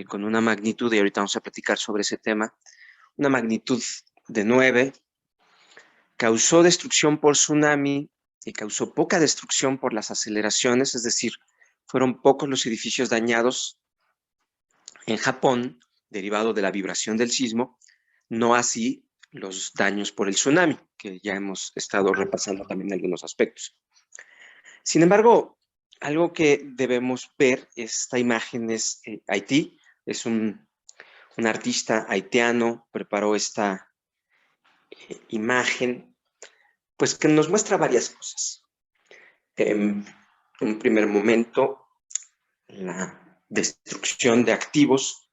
con una magnitud, y ahorita vamos a platicar sobre ese tema, una magnitud de 9, causó destrucción por tsunami y causó poca destrucción por las aceleraciones, es decir, fueron pocos los edificios dañados en Japón, derivado de la vibración del sismo, no así los daños por el tsunami, que ya hemos estado repasando también algunos aspectos. Sin embargo, algo que debemos ver, esta imagen es Haití, es un artista haitiano, preparó esta imagen, pues que nos muestra varias cosas. En un primer momento, la destrucción de activos,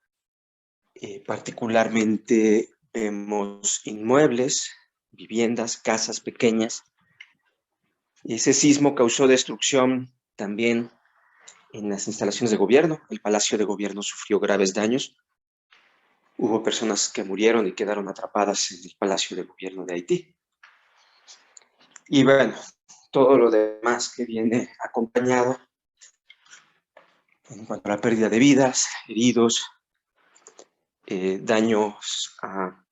particularmente vemos inmuebles, viviendas, casas pequeñas. Ese sismo causó destrucción también en las instalaciones de gobierno. El Palacio de Gobierno sufrió graves daños. Hubo personas que murieron y quedaron atrapadas en el Palacio de Gobierno de Haití. Y bueno, todo lo demás que viene acompañado en cuanto a la pérdida de vidas, heridos, daños a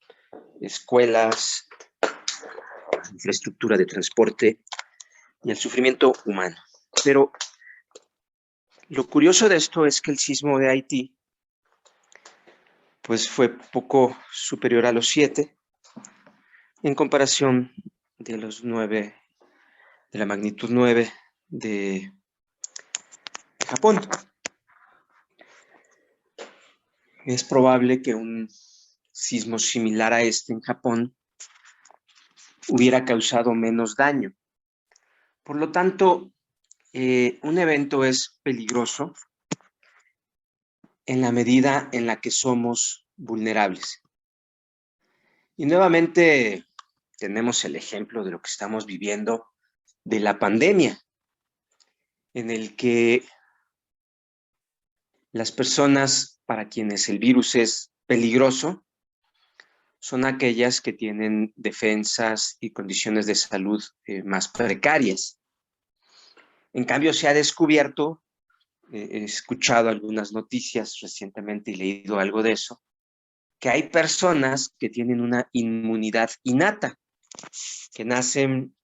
escuelas, a infraestructura de transporte y el sufrimiento humano. Pero lo curioso de esto es que el sismo de Haití pues fue poco superior a los 7 en comparación de los 9, de la magnitud 9 de Japón. Es probable que un sismo similar a este en Japón hubiera causado menos daño. Por lo tanto, un evento es peligroso en la medida en la que somos vulnerables. Y nuevamente tenemos el ejemplo de lo que estamos viviendo de la pandemia, en el que las personas para quienes el virus es peligroso son aquellas que tienen defensas y condiciones de salud más precarias. En cambio, se ha descubierto, he escuchado algunas noticias recientemente y leído algo de eso, que hay personas que tienen una inmunidad innata, que nacen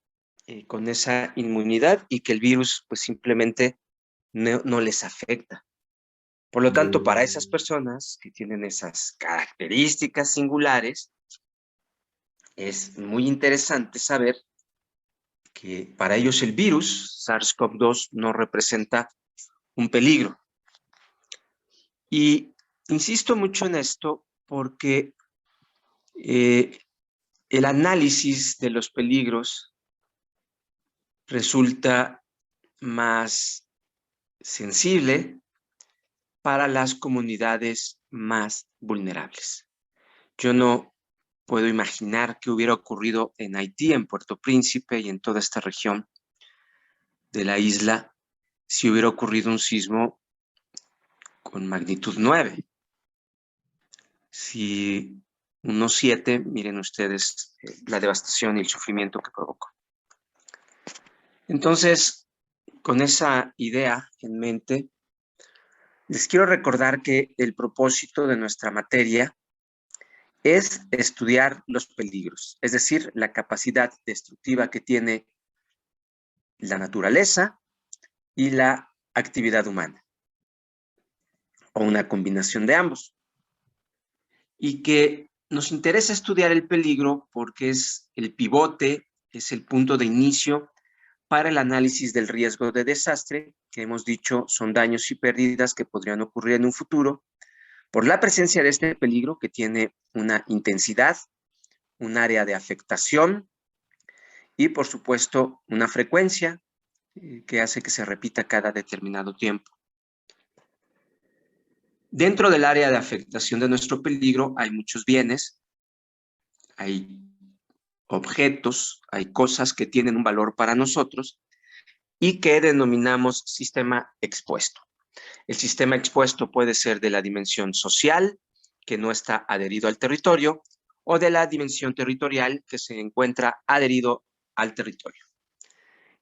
con esa inmunidad y que el virus pues simplemente no les afecta. Por lo tanto, para esas personas que tienen esas características singulares, es muy interesante saber que para ellos el virus SARS-CoV-2 no representa un peligro. Y insisto mucho en esto porque el análisis de los peligros resulta más sensible para las comunidades más vulnerables. Yo no puedo imaginar qué hubiera ocurrido en Haití, en Puerto Príncipe y en toda esta región de la isla si hubiera ocurrido un sismo con magnitud 9. Si unos 7, miren ustedes la devastación y el sufrimiento que provocó. Entonces, con esa idea en mente, les quiero recordar que el propósito de nuestra materia es estudiar los peligros, es decir, la capacidad destructiva que tiene la naturaleza y la actividad humana, o una combinación de ambos. Y que nos interesa estudiar el peligro porque es el pivote, es el punto de inicio para el análisis del riesgo de desastre, que hemos dicho son daños y pérdidas que podrían ocurrir en un futuro, por la presencia de este peligro que tiene una intensidad, un área de afectación y, por supuesto, una frecuencia que hace que se repita cada determinado tiempo. Dentro del área de afectación de nuestro peligro hay muchos bienes, hay objetos, hay cosas que tienen un valor para nosotros y que denominamos sistema expuesto. El sistema expuesto puede ser de la dimensión social, que no está adherido al territorio, o de la dimensión territorial, que se encuentra adherido al territorio.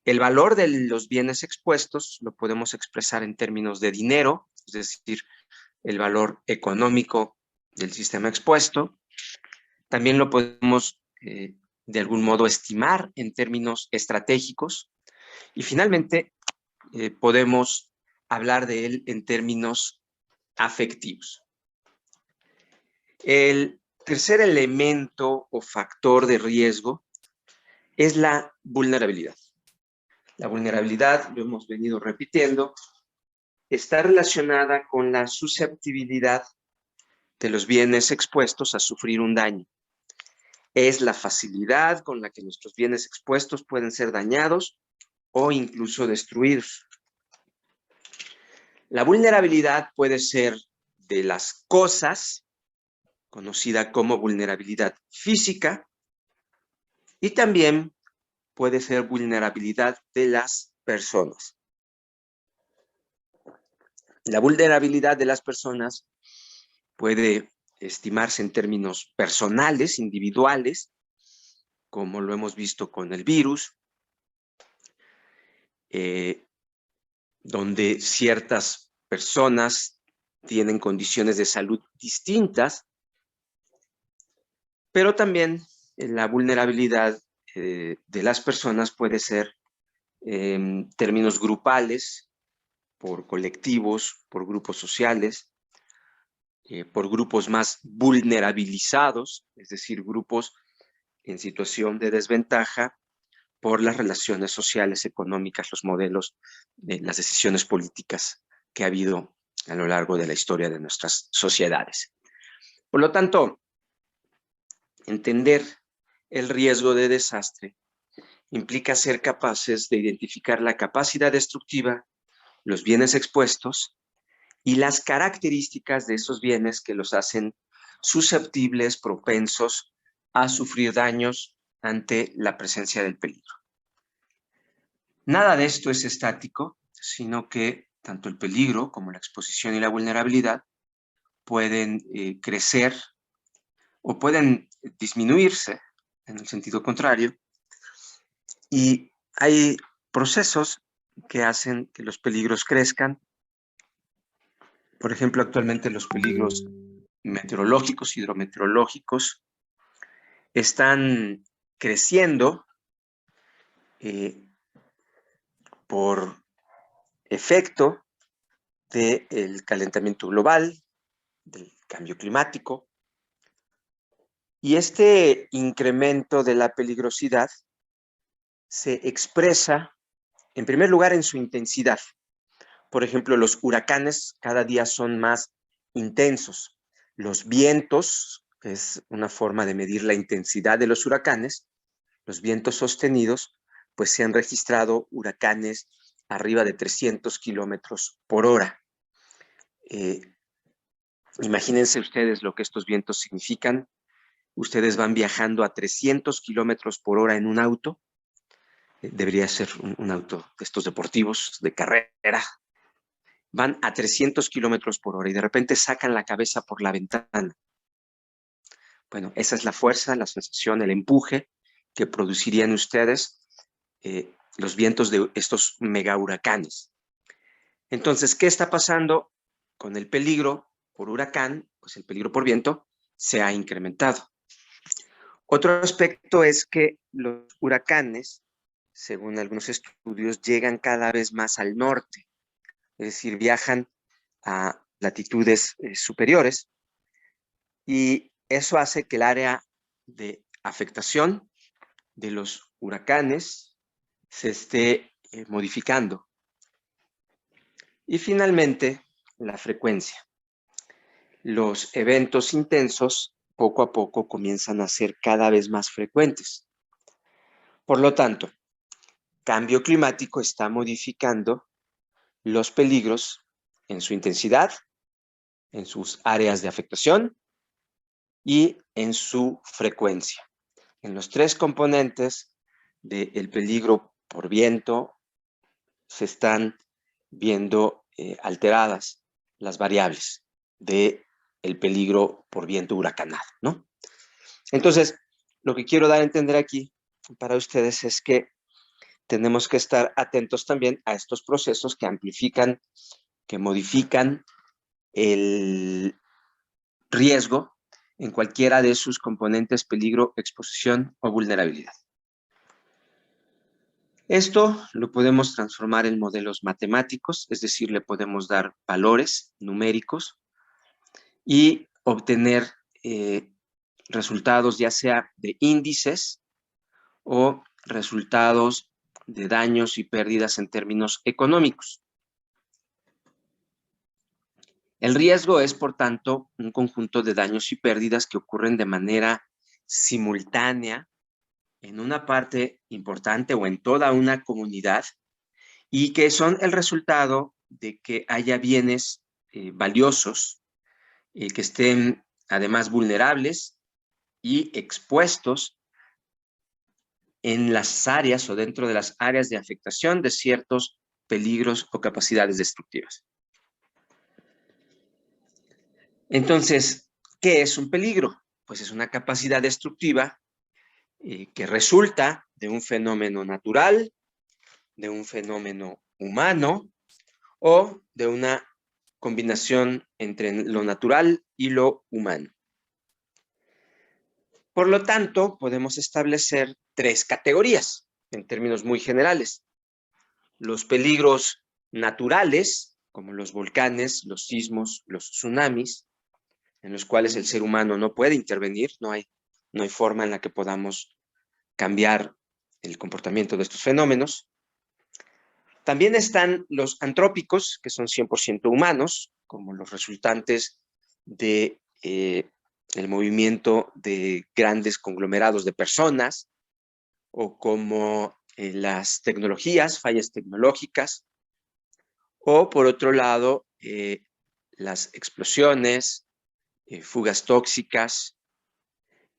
El valor de los bienes expuestos lo podemos expresar en términos de dinero, es decir, el valor económico del sistema expuesto. También lo podemos, de algún modo, estimar en términos estratégicos. Y finalmente, podemos hablar de él en términos afectivos. El tercer elemento o factor de riesgo es la vulnerabilidad. La vulnerabilidad, lo hemos venido repitiendo, está relacionada con la susceptibilidad de los bienes expuestos a sufrir un daño. Es la facilidad con la que nuestros bienes expuestos pueden ser dañados o incluso destruidos. La vulnerabilidad puede ser de las cosas, conocida como vulnerabilidad física, y también puede ser vulnerabilidad de las personas. La vulnerabilidad de las personas puede estimarse en términos personales, individuales, como lo hemos visto con el virus, donde ciertas personas tienen condiciones de salud distintas, pero también la vulnerabilidad de las personas puede ser en términos grupales, por colectivos, por grupos sociales, por grupos más vulnerabilizados, es decir, grupos en situación de desventaja por las relaciones sociales, económicas, los modelos, las decisiones políticas que ha habido a lo largo de la historia de nuestras sociedades. Por lo tanto, entender el riesgo de desastre implica ser capaces de identificar la capacidad destructiva, los bienes expuestos y las características de esos bienes que los hacen susceptibles, propensos a sufrir daños ante la presencia del peligro. Nada de esto es estático, sino que tanto el peligro como la exposición y la vulnerabilidad pueden crecer o pueden disminuirse en el sentido contrario, y hay procesos que hacen que los peligros crezcan. Por ejemplo, actualmente los peligros meteorológicos, hidrometeorológicos, están creciendo por efecto del calentamiento global, del cambio climático, y este incremento de la peligrosidad se expresa, en primer lugar, en su intensidad. Por ejemplo, los huracanes cada día son más intensos. Los vientos, que es una forma de medir la intensidad de los huracanes, los vientos sostenidos, pues se han registrado huracanes arriba de 300 kilómetros por hora. Imagínense ustedes lo que estos vientos significan. Ustedes van viajando a 300 kilómetros por hora en un auto. Debería ser un auto de estos deportivos, de carrera. Van a 300 kilómetros por hora y de repente sacan la cabeza por la ventana. Bueno, esa es la fuerza, la sensación, el empuje que producirían ustedes los vientos de estos mega huracanes. Entonces, ¿qué está pasando con el peligro por huracán? Pues el peligro por viento se ha incrementado. Otro aspecto es que los huracanes, según algunos estudios, llegan cada vez más al norte, es decir, viajan a latitudes superiores, y eso hace que el área de afectación de los huracanes se esté modificando. Y finalmente, la frecuencia. Los eventos intensos poco a poco comienzan a ser cada vez más frecuentes. Por lo tanto, cambio climático está modificando los peligros en su intensidad, en sus áreas de afectación y en su frecuencia. En los tres componentes del peligro por viento se están viendo alteradas las variables del peligro por viento huracanado, ¿no? Entonces, lo que quiero dar a entender aquí para ustedes es que tenemos que estar atentos también a estos procesos que amplifican, que modifican el riesgo en cualquiera de sus componentes: peligro, exposición o vulnerabilidad. Esto lo podemos transformar en modelos matemáticos, es decir, le podemos dar valores numéricos y obtener resultados ya sea de índices o resultados de daños y pérdidas en términos económicos. El riesgo es, por tanto, un conjunto de daños y pérdidas que ocurren de manera simultánea en una parte importante o en toda una comunidad y que son el resultado de que haya bienes valiosos que estén además vulnerables y expuestos en las áreas o dentro de las áreas de afectación de ciertos peligros o capacidades destructivas. Entonces, ¿qué es un peligro? Pues es una capacidad destructiva que resulta de un fenómeno natural, de un fenómeno humano o de una combinación entre lo natural y lo humano. Por lo tanto, podemos establecer tres categorías en términos muy generales. Los peligros naturales, como los volcanes, los sismos, los tsunamis, en los cuales el ser humano no puede intervenir, no hay forma en la que podamos cambiar el comportamiento de estos fenómenos. También están los antrópicos, que son 100% humanos, como los resultantes de el movimiento de grandes conglomerados de personas, o como las tecnologías, fallas tecnológicas, o por otro lado, las explosiones, fugas tóxicas,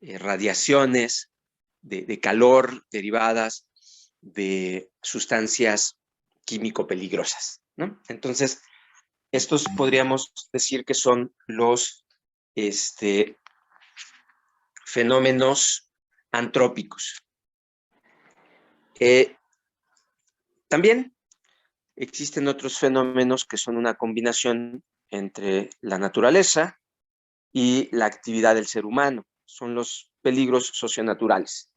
radiaciones de calor derivadas de sustancias químico peligrosas, ¿no? Entonces, estos podríamos decir que son los fenómenos antrópicos. También existen otros fenómenos que son una combinación entre la naturaleza y la actividad del ser humano. Son los peligros socionaturales.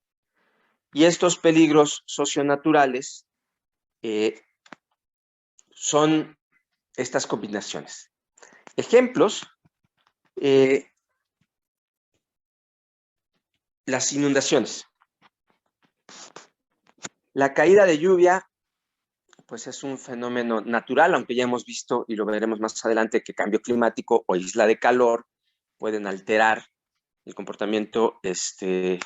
Y estos peligros socionaturales son estas combinaciones. Ejemplos: las inundaciones. La caída de lluvia, pues es un fenómeno natural, aunque ya hemos visto, y lo veremos más adelante, que cambio climático o isla de calor pueden alterar el comportamiento de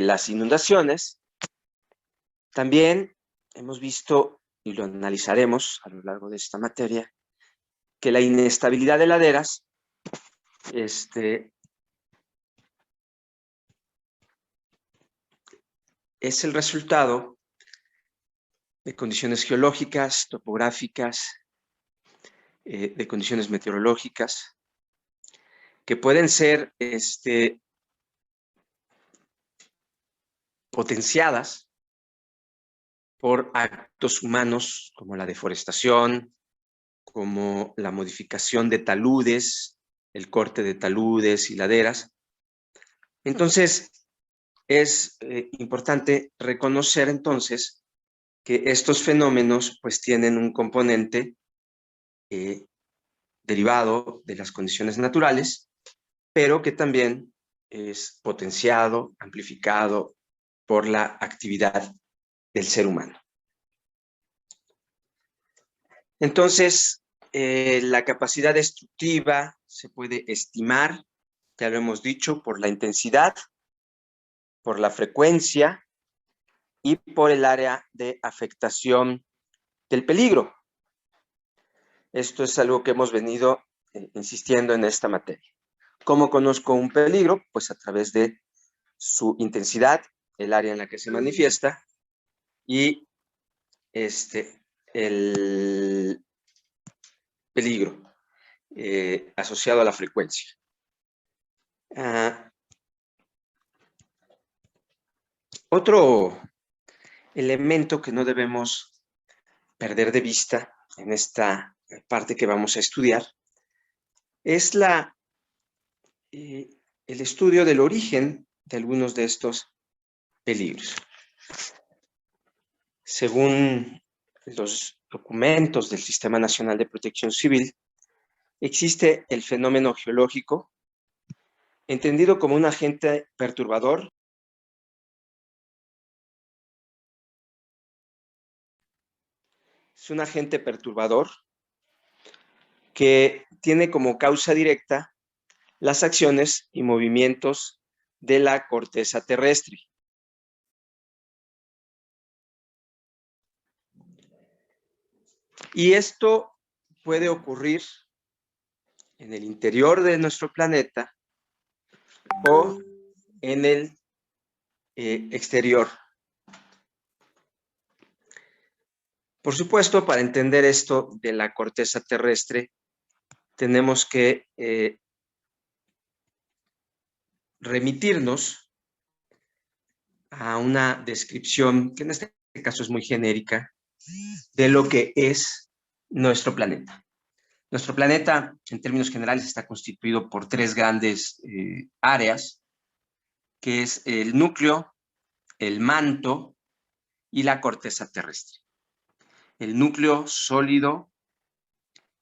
las inundaciones. También hemos visto, y lo analizaremos a lo largo de esta materia, que la inestabilidad de laderas es el resultado de condiciones geológicas, topográficas, de condiciones meteorológicas, que pueden ser potenciadas por actos humanos como la deforestación, como la modificación de taludes, el corte de taludes y laderas. Entonces, es importante reconocer entonces que estos fenómenos pues tienen un componente derivado de las condiciones naturales, pero que también es potenciado, amplificado por la actividad del ser humano. Entonces, la capacidad destructiva se puede estimar, ya lo hemos dicho, por la intensidad, por la frecuencia y por el área de afectación del peligro. Esto es algo que hemos venido insistiendo en esta materia. ¿Cómo conozco un peligro? Pues a través de su intensidad, el área en la que se manifiesta y el peligro asociado a la frecuencia. Otro elemento que no debemos perder de vista en esta parte que vamos a estudiar es el estudio del origen de algunos de estos peligros. Según los documentos del Sistema Nacional de Protección Civil, existe el fenómeno geológico, entendido como un agente perturbador es un agente perturbador que tiene como causa directa las acciones y movimientos de la corteza terrestre. Y esto puede ocurrir en el interior de nuestro planeta o en el exterior. Por supuesto, para entender esto de la corteza terrestre, tenemos que remitirnos a una descripción que en este caso es muy genérica de lo que es nuestro planeta. Nuestro planeta, en términos generales, está constituido por tres grandes áreas, que es el núcleo, el manto y la corteza terrestre. El núcleo sólido,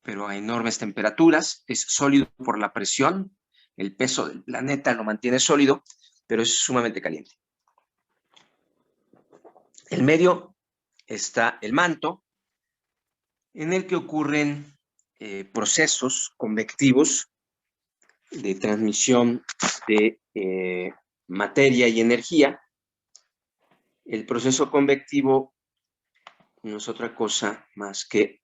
pero a enormes temperaturas, es sólido por la presión, el peso del planeta lo mantiene sólido, pero es sumamente caliente. En medio está el manto, en el que ocurren procesos convectivos de transmisión de materia y energía. El proceso convectivo no es otra cosa más que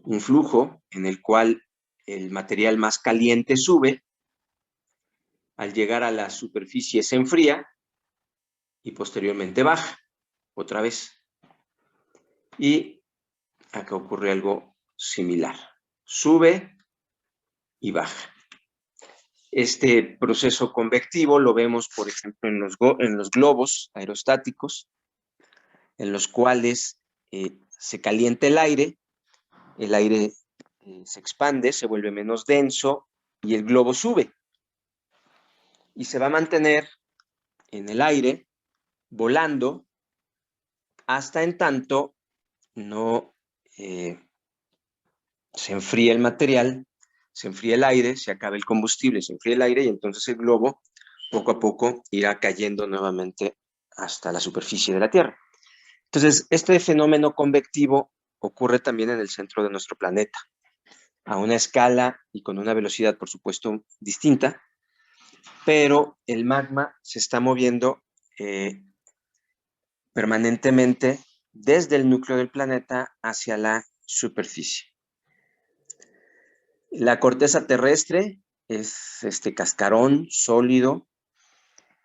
un flujo en el cual el material más caliente sube, al llegar a la superficie se enfría y posteriormente baja otra vez. Y acá ocurre algo similar. Sube y baja. Este proceso convectivo lo vemos, por ejemplo, en los globos aerostáticos, en los cuales se calienta el aire se expande, se vuelve menos denso y el globo sube. Y se va a mantener en el aire, volando, hasta en tanto no se enfría el material, se enfría el aire, se acaba el combustible, se enfría el aire y entonces el globo poco a poco irá cayendo nuevamente hasta la superficie de la Tierra. Entonces, este fenómeno convectivo ocurre también en el centro de nuestro planeta, a una escala y con una velocidad, por supuesto, distinta, pero el magma se está moviendo permanentemente desde el núcleo del planeta hacia la superficie. La corteza terrestre es este cascarón sólido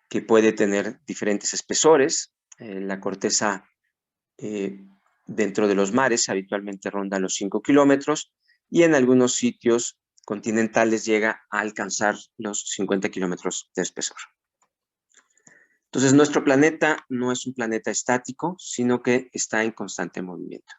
que puede tener diferentes espesores. La corteza dentro de los mares habitualmente ronda los 5 kilómetros y en algunos sitios continentales llega a alcanzar los 50 kilómetros de espesor. Entonces, nuestro planeta no es un planeta estático, sino que está en constante movimiento.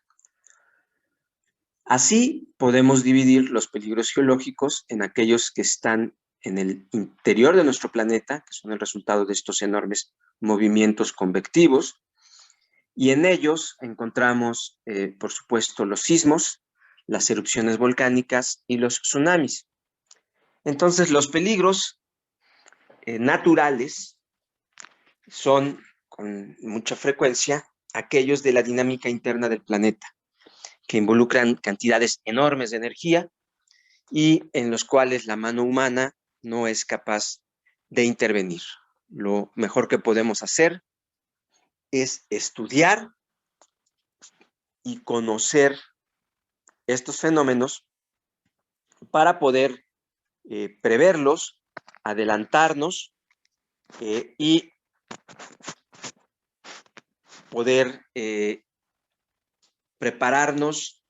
Así podemos dividir los peligros geológicos en aquellos que están en el interior de nuestro planeta, que son el resultado de estos enormes movimientos convectivos, y en ellos encontramos, por supuesto, los sismos, las erupciones volcánicas y los tsunamis. Entonces, los peligros naturales son, con mucha frecuencia, aquellos de la dinámica interna del planeta, que involucran cantidades enormes de energía y en los cuales la mano humana no es capaz de intervenir. Lo mejor que podemos hacer es estudiar y conocer estos fenómenos para poder preverlos, adelantarnos y poder prepararnos,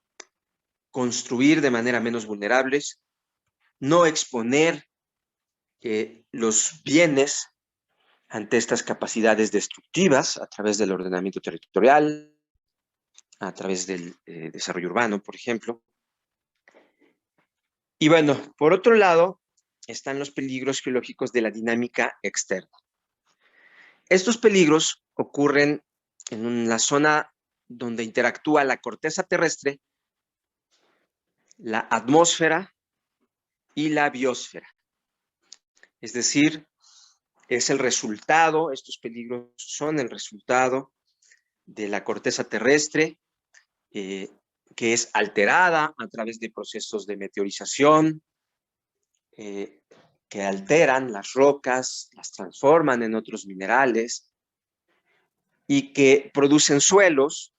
construir de manera menos vulnerables, no exponer los bienes ante estas capacidades destructivas a través del ordenamiento territorial, a través del desarrollo urbano, por ejemplo. Y bueno, por otro lado, están los peligros geológicos de la dinámica externa. Estos peligros ocurren en la zona donde interactúa la corteza terrestre, la atmósfera y la biosfera. Es decir, es el resultado, estos peligros son el resultado de la corteza terrestre, que es alterada a través de procesos de meteorización, que alteran las rocas, las transforman en otros minerales y que producen suelos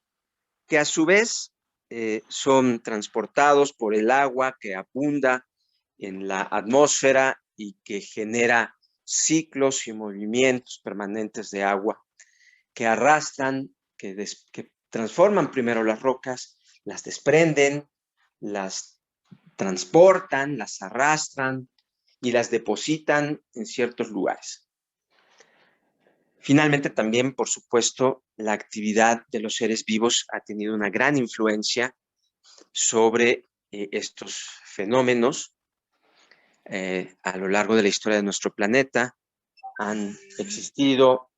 que a su vez son transportados por el agua que abunda en la atmósfera y que genera ciclos y movimientos permanentes de agua que arrastran, que transforman primero las rocas, las desprenden, las transportan, las arrastran y las depositan en ciertos lugares. Finalmente, también, por supuesto, la actividad de los seres vivos ha tenido una gran influencia sobre estos fenómenos. A lo largo de la historia de nuestro planeta han existido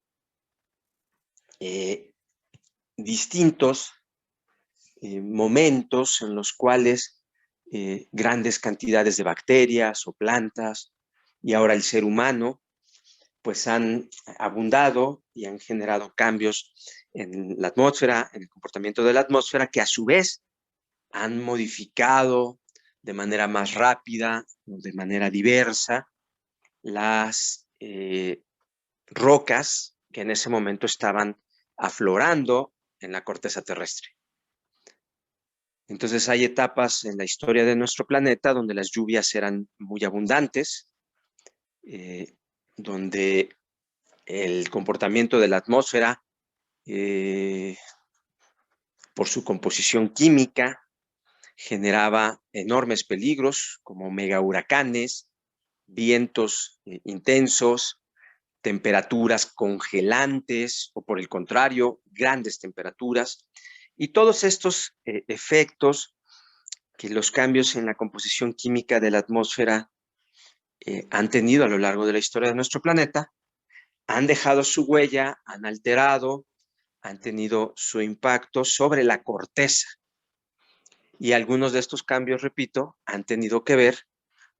distintos momentos en los cuales grandes cantidades de bacterias o plantas y ahora el ser humano pues han abundado y han generado cambios en la atmósfera, en el comportamiento de la atmósfera, que a su vez han modificado de manera más rápida, de manera diversa, las rocas que en ese momento estaban aflorando en la corteza terrestre. Entonces hay etapas en la historia de nuestro planeta donde las lluvias eran muy abundantes, donde el comportamiento de la atmósfera, por su composición química, generaba enormes peligros como mega huracanes, vientos intensos, temperaturas congelantes o por el contrario, grandes temperaturas. Y todos estos efectos que los cambios en la composición química de la atmósfera han tenido a lo largo de la historia de nuestro planeta, han dejado su huella, han alterado, han tenido su impacto sobre la corteza. Y algunos de estos cambios, repito, han tenido que ver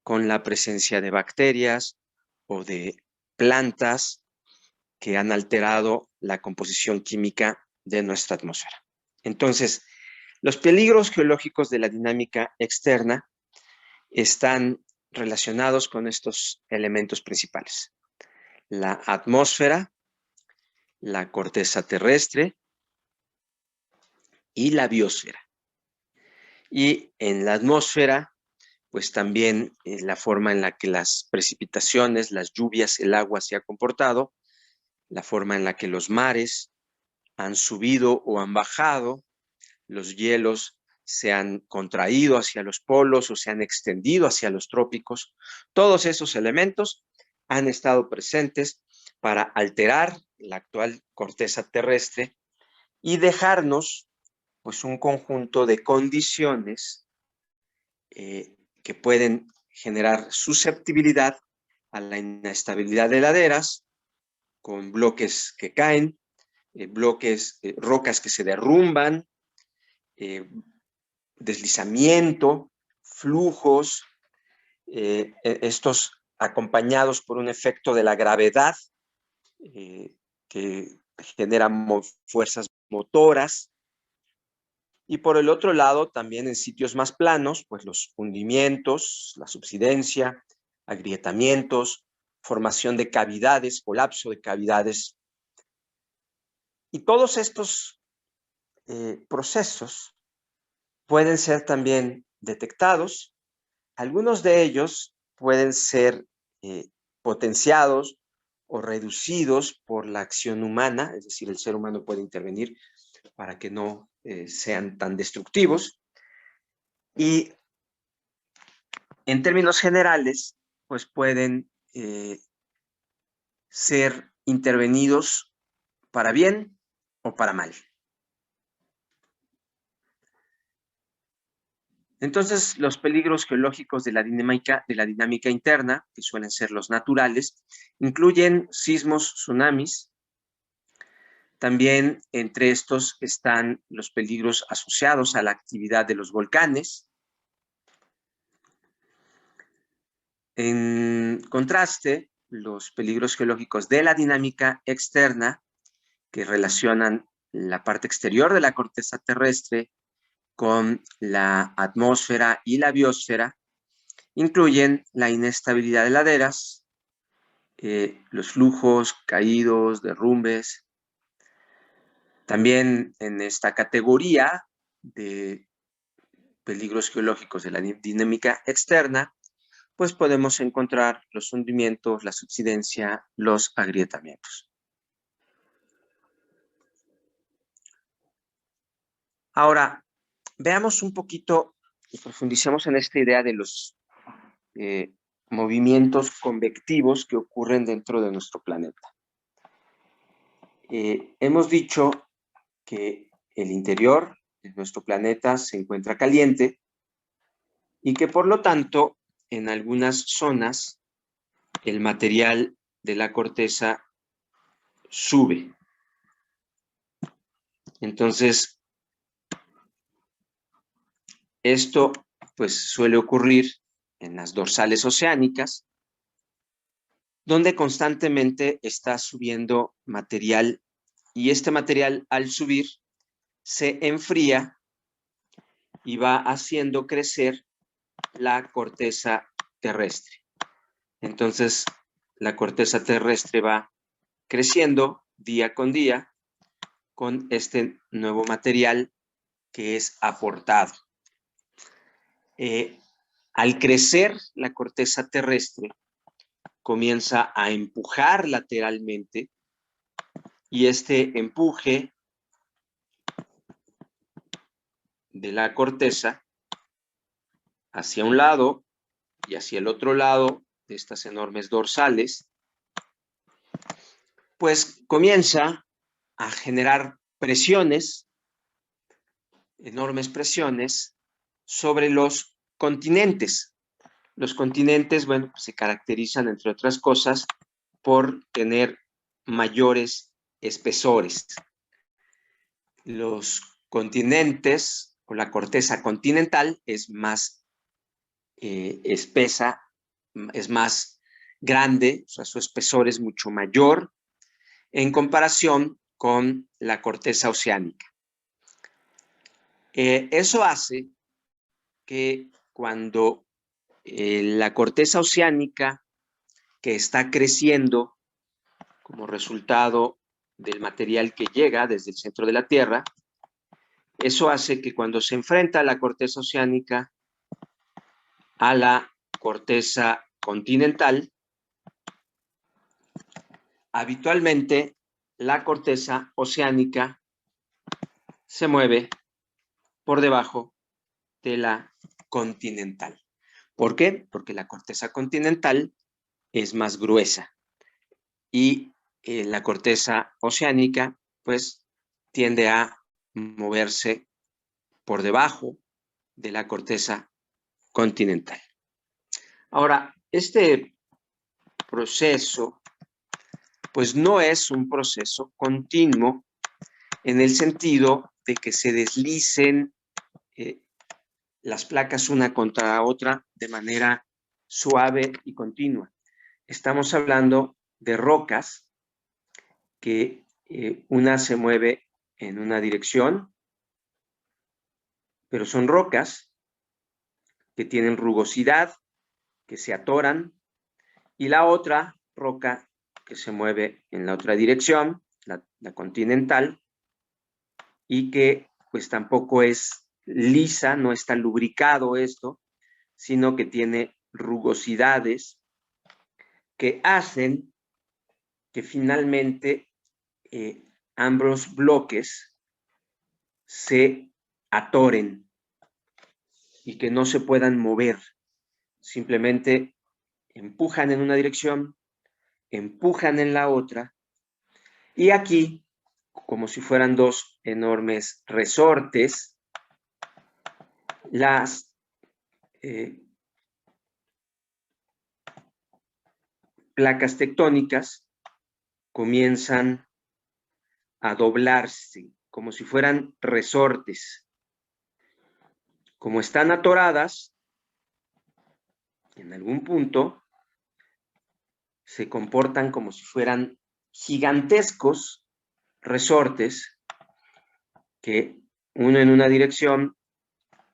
con la presencia de bacterias o de plantas que han alterado la composición química de nuestra atmósfera. Entonces, los peligros geológicos de la dinámica externa están relacionados con estos elementos principales: la atmósfera, la corteza terrestre y la biosfera. Y en la atmósfera, pues también la forma en la que las precipitaciones, las lluvias, el agua se ha comportado, la forma en la que los mares han subido o han bajado, los hielos se han contraído hacia los polos o se han extendido hacia los trópicos. Todos esos elementos han estado presentes para alterar la actual corteza terrestre y dejarnos pues un conjunto de condiciones que pueden generar susceptibilidad a la inestabilidad de laderas, con bloques que caen, rocas que se derrumban, deslizamiento, flujos, estos acompañados por un efecto de la gravedad que genera fuerzas motoras. Y por el otro lado, también en sitios más planos, pues los hundimientos, la subsidencia, agrietamientos, formación de cavidades, colapso de cavidades. Y todos estos procesos pueden ser también detectados. Algunos de ellos pueden ser potenciados o reducidos por la acción humana, es decir, el ser humano puede intervenir para que no sean tan destructivos. Y en términos generales, pues pueden ser intervenidos para bien o para mal. Entonces, los peligros geológicos de la dinámica interna, que suelen ser los naturales, incluyen sismos, tsunamis. También entre estos están los peligros asociados a la actividad de los volcanes. En contraste, los peligros geológicos de la dinámica externa, que relacionan la parte exterior de la corteza terrestre con la atmósfera y la biosfera, incluyen la inestabilidad de laderas, los flujos, caídos, derrumbes. También en esta categoría de peligros geológicos de la dinámica externa, pues podemos encontrar los hundimientos, la subsidencia, los agrietamientos. Ahora, veamos un poquito y profundicemos en esta idea de los movimientos convectivos que ocurren dentro de nuestro planeta. Hemos dicho que el interior de nuestro planeta se encuentra caliente y que por lo tanto en algunas zonas el material de la corteza sube. Entonces, esto pues suele ocurrir en las dorsales oceánicas, donde constantemente está subiendo material y este material al subir se enfría y va haciendo crecer la corteza terrestre. Entonces, la corteza terrestre va creciendo día con día con este nuevo material que es aportado. Al crecer la corteza terrestre, comienza a empujar lateralmente y este empuje de la corteza hacia un lado y hacia el otro lado de estas enormes dorsales, pues comienza a generar presiones, enormes presiones, sobre los continentes. Los continentes, bueno, pues se caracterizan, entre otras cosas, por tener mayores espesores. Los continentes o la corteza continental es más espesa, es más grande, o sea, su espesor es mucho mayor en comparación con la corteza oceánica. Eso hace que cuando la corteza oceánica, que está creciendo como resultado del material que llega desde el centro de la Tierra, eso hace que cuando se enfrenta la corteza oceánica a la corteza continental, habitualmente la corteza oceánica se mueve por debajo de la continental. ¿Por qué? Porque la corteza continental es más gruesa y la corteza oceánica pues tiende a moverse por debajo de la corteza continental. Ahora, este proceso pues no es un proceso continuo en el sentido de que se deslicen las placas una contra otra de manera suave y continua. Estamos hablando de rocas que una se mueve en una dirección, pero son rocas que tienen rugosidad, que se atoran, y la otra roca que se mueve en la otra dirección, la continental, y que pues tampoco es lisa, no está lubricado esto, sino que tiene rugosidades que hacen que finalmente ambos bloques se atoren y que no se puedan mover. Simplemente empujan en una dirección, empujan en la otra, y aquí, como si fueran dos enormes resortes, las placas tectónicas comienzan a doblarse como si fueran resortes. Como están atoradas, en algún punto se comportan como si fueran gigantescos resortes que uno en una dirección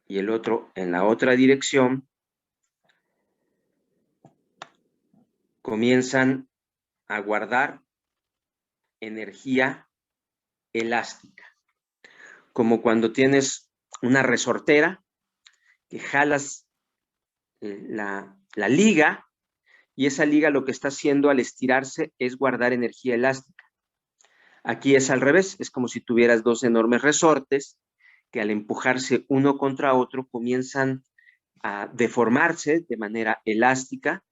y el otro en la otra dirección comienzan a guardar energía elástica, como cuando tienes una resortera que jalas la liga, y esa liga lo que está haciendo al estirarse es guardar energía elástica. Aquí es al revés, es como si tuvieras dos enormes resortes que al empujarse uno contra otro comienzan a deformarse de manera elástica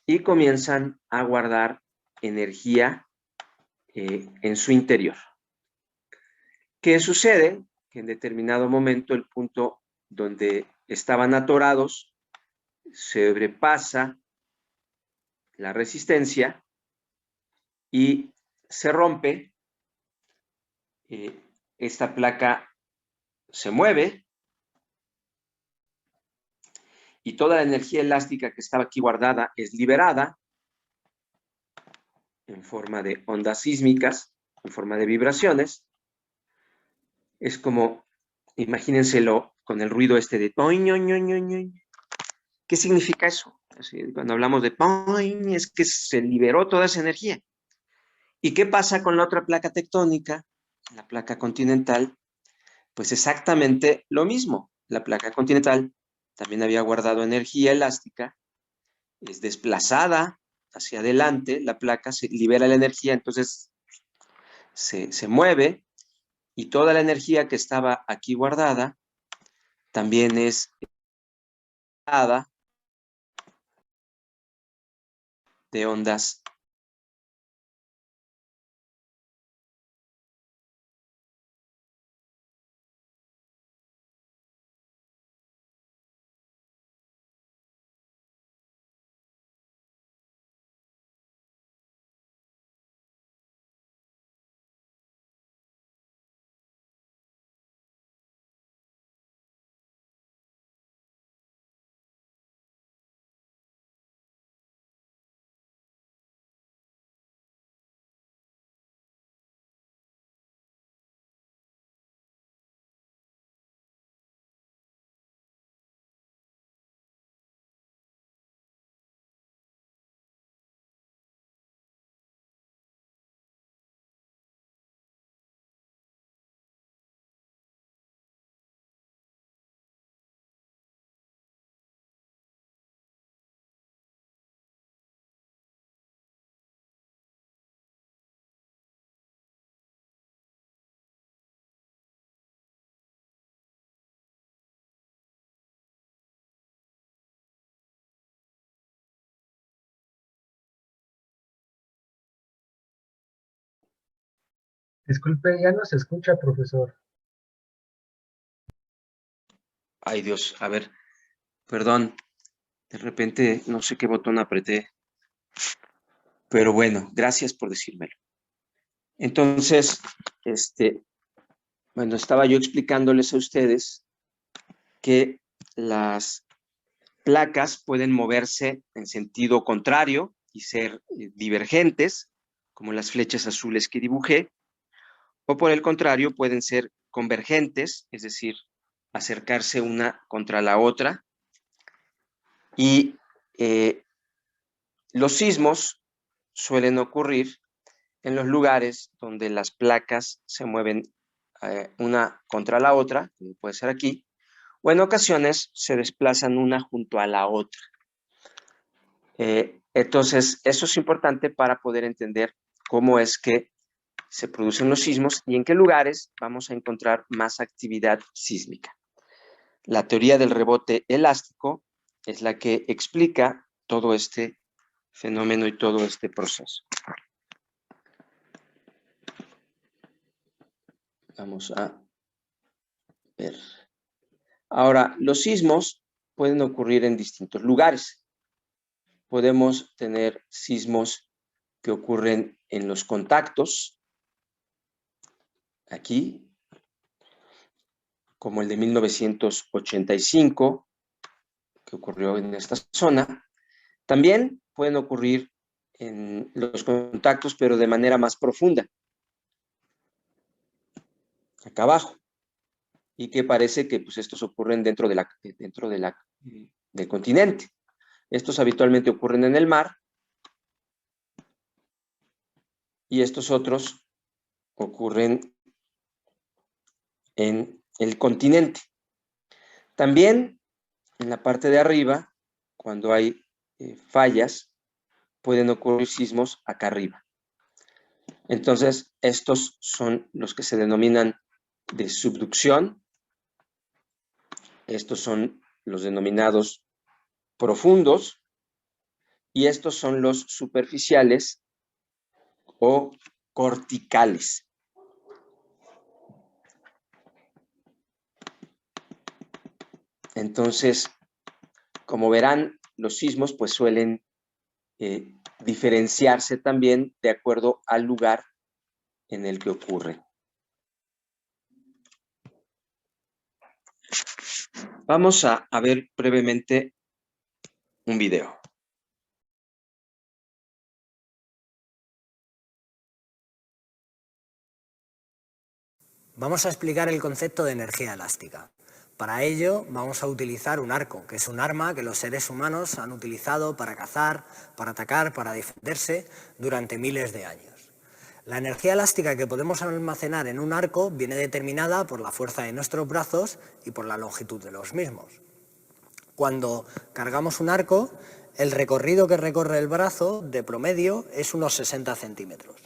y comienzan a guardar energía en su interior. ¿Qué sucede? Que en determinado momento el punto donde estaban atorados sobrepasa la resistencia y se rompe. Esta placa se mueve y toda la energía elástica que estaba aquí guardada es liberada en forma de ondas sísmicas, en forma de vibraciones. Es como, imagínenselo con el ruido este de toñ. ¿Qué significa eso? Así, cuando hablamos de toñ, es que se liberó toda esa energía. ¿Y qué pasa con la otra placa tectónica, la placa continental? Pues exactamente lo mismo. La placa continental también había guardado energía elástica, es desplazada hacia adelante, la placa se libera la energía, entonces se mueve y toda la energía que estaba aquí guardada también es dada de ondas. Disculpe, ya no se escucha, profesor. Ay Dios, a ver, perdón, de repente no sé qué botón apreté, pero bueno, gracias por decírmelo. Entonces, bueno, estaba yo explicándoles a ustedes que las placas pueden moverse en sentido contrario y ser divergentes, como las flechas azules que dibujé, o por el contrario pueden ser convergentes, es decir, acercarse una contra la otra. Y los sismos suelen ocurrir en los lugares donde las placas se mueven una contra la otra, como puede ser aquí, o en ocasiones se desplazan una junto a la otra. Entonces, eso es importante para poder entender cómo es que se producen los sismos y en qué lugares vamos a encontrar más actividad sísmica. La teoría del rebote elástico es la que explica todo este fenómeno y todo este proceso. Vamos a ver. Ahora, los sismos pueden ocurrir en distintos lugares. Podemos tener sismos que ocurren en los contactos, aquí, como el de 1985, que ocurrió en esta zona. También pueden ocurrir en los contactos, pero de manera más profunda, acá abajo, y que parece que pues, estos ocurren dentro del continente. Estos habitualmente ocurren en el mar, y estos otros ocurren en el continente. También en la parte de arriba, cuando hay fallas, pueden ocurrir sismos acá arriba. Entonces, estos son los que se denominan de subducción. Estos son los denominados profundos, y estos son los superficiales o corticales. Entonces, como verán, los sismos pues suelen diferenciarse también de acuerdo al lugar en el que ocurre. Vamos a ver brevemente un video. Vamos a explicar el concepto de energía elástica. Para ello vamos a utilizar un arco, que es un arma que los seres humanos han utilizado para cazar, para atacar, para defenderse durante miles de años. La energía elástica que podemos almacenar en un arco viene determinada por la fuerza de nuestros brazos y por la longitud de los mismos. Cuando cargamos un arco, el recorrido que recorre el brazo de promedio es unos 60 centímetros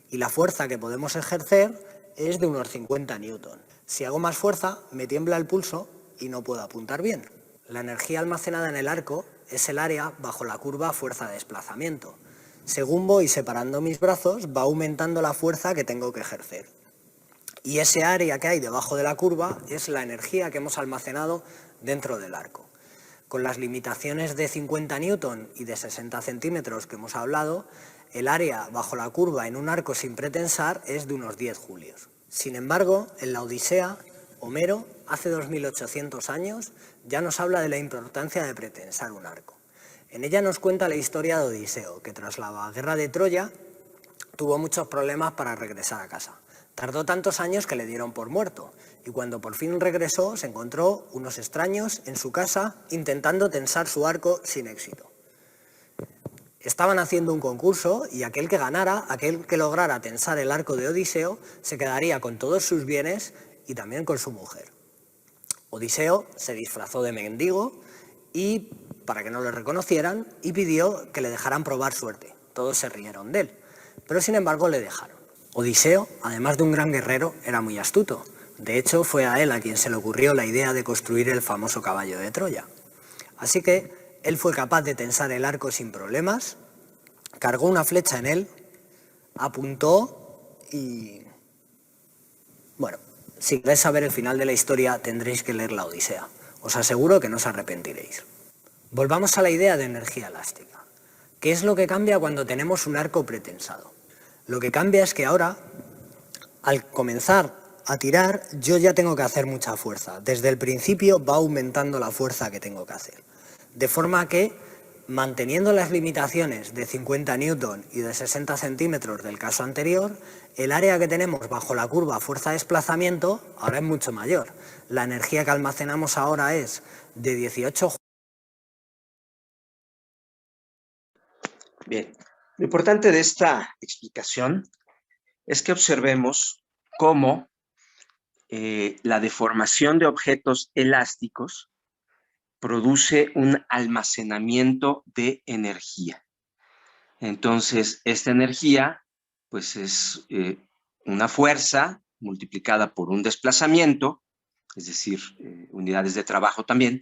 y la fuerza que podemos ejercer es de unos 50 newton. Si hago más fuerza, me tiembla el pulso y no puedo apuntar bien. La energía almacenada en el arco es el área bajo la curva fuerza de desplazamiento. Según voy separando mis brazos, va aumentando la fuerza que tengo que ejercer. Y ese área que hay debajo de la curva es la energía que hemos almacenado dentro del arco. Con las limitaciones de 50 newton y de 60 centímetros que hemos hablado, el área bajo la curva en un arco sin pretensar es de unos 10 julios. Sin embargo, en la Odisea, Homero, hace 2800 años, ya nos habla de la importancia de pretensar un arco. En ella nos cuenta la historia de Odiseo, que tras la guerra de Troya tuvo muchos problemas para regresar a casa. Tardó tantos años que le dieron por muerto, y cuando por fin regresó se encontró unos extraños en su casa intentando tensar su arco sin éxito. Estaban haciendo un concurso y aquel que ganara, aquel que lograra tensar el arco de Odiseo, se quedaría con todos sus bienes y también con su mujer. Odiseo se disfrazó de mendigo y, para que no le reconocieran, y pidió que le dejaran probar suerte. Todos se rieron de él, pero sin embargo le dejaron. Odiseo, además de un gran guerrero, era muy astuto. De hecho, fue a él a quien se le ocurrió la idea de construir el famoso caballo de Troya. Así que él fue capaz de tensar el arco sin problemas, cargó una flecha en él, apuntó y... Bueno, si queréis saber el final de la historia tendréis que leer la Odisea. Os aseguro que no os arrepentiréis. Volvamos a la idea de energía elástica. ¿Qué es lo que cambia cuando tenemos un arco pretensado? Lo que cambia es que ahora, al comenzar a tirar, yo ya tengo que hacer mucha fuerza. Desde el principio va aumentando la fuerza que tengo que hacer. De forma que, manteniendo las limitaciones de 50 newton y de 60 centímetros del caso anterior, el área que tenemos bajo la curva fuerza de desplazamiento ahora es mucho mayor. La energía que almacenamos ahora es de 18. Bien, lo importante de esta explicación es que observemos cómo la deformación de objetos elásticos produce un almacenamiento de energía. Entonces, esta energía, pues es una fuerza multiplicada por un desplazamiento, es decir, unidades de trabajo también,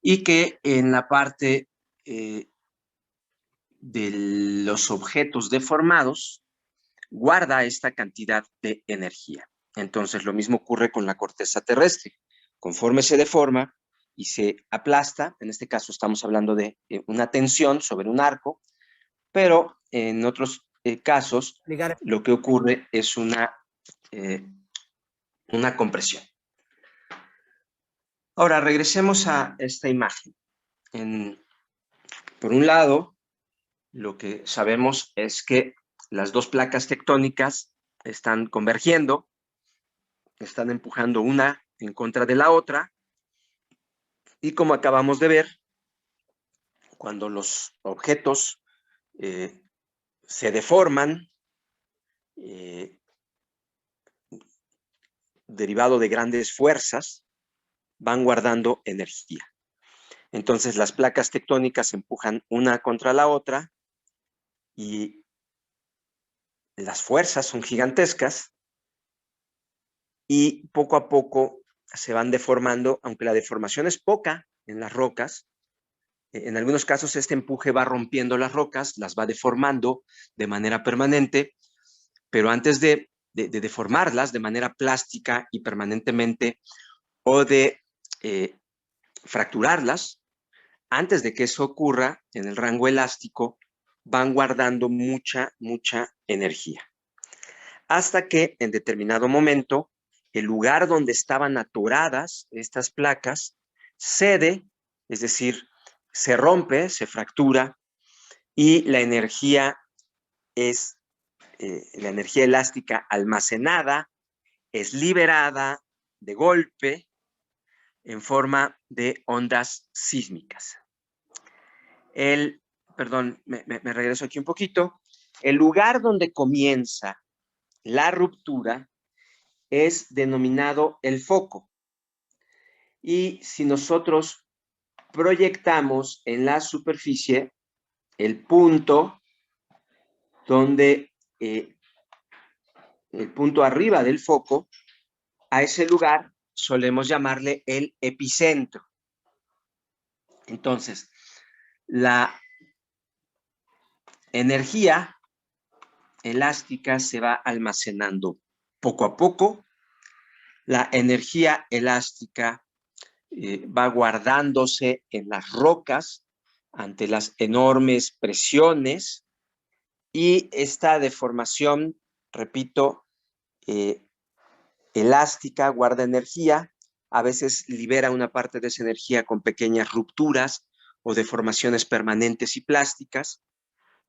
y que en la parte de los objetos deformados guarda esta cantidad de energía. Entonces, lo mismo ocurre con la corteza terrestre. Conforme se deforma, y se aplasta. En este caso estamos hablando de una tensión sobre un arco, pero en otros casos lo que ocurre es una compresión. Ahora, regresemos a esta imagen. Por un lado, lo que sabemos es que las dos placas tectónicas están convergiendo, están empujando una en contra de la otra, y como acabamos de ver, cuando los objetos se deforman, derivado de grandes fuerzas, van guardando energía. Entonces las placas tectónicas se empujan una contra la otra y las fuerzas son gigantescas y poco a poco se van deformando, aunque la deformación es poca en las rocas. En algunos casos este empuje va rompiendo las rocas, las va deformando de manera permanente, pero antes de deformarlas de manera plástica y permanentemente, o de fracturarlas, antes de que eso ocurra, en el rango elástico, van guardando mucha energía. Hasta que en determinado momento, el lugar donde estaban atoradas estas placas cede, es decir, se rompe, se fractura, y la energía es la energía elástica almacenada, es liberada de golpe en forma de ondas sísmicas. Perdón, me regreso aquí un poquito. El lugar donde comienza la ruptura es denominado el foco. Y si nosotros proyectamos en la superficie el punto donde el punto arriba del foco, a ese lugar solemos llamarle el epicentro. Entonces, la energía elástica se va almacenando poco a poco. La energía elástica va guardándose en las rocas ante las enormes presiones, y esta deformación, repito, elástica, guarda energía, a veces libera una parte de esa energía con pequeñas rupturas o deformaciones permanentes y plásticas,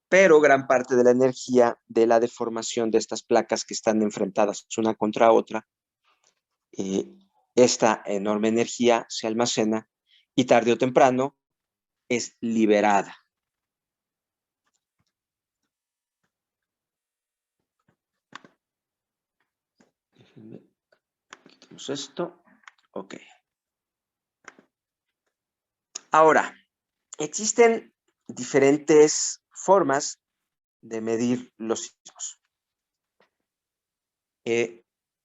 pero gran parte de la energía de la deformación de estas placas que están enfrentadas una contra otra, esta enorme energía se almacena y tarde o temprano es liberada. Quitamos esto. Ok. Ahora, existen diferentes formas de medir los sismos.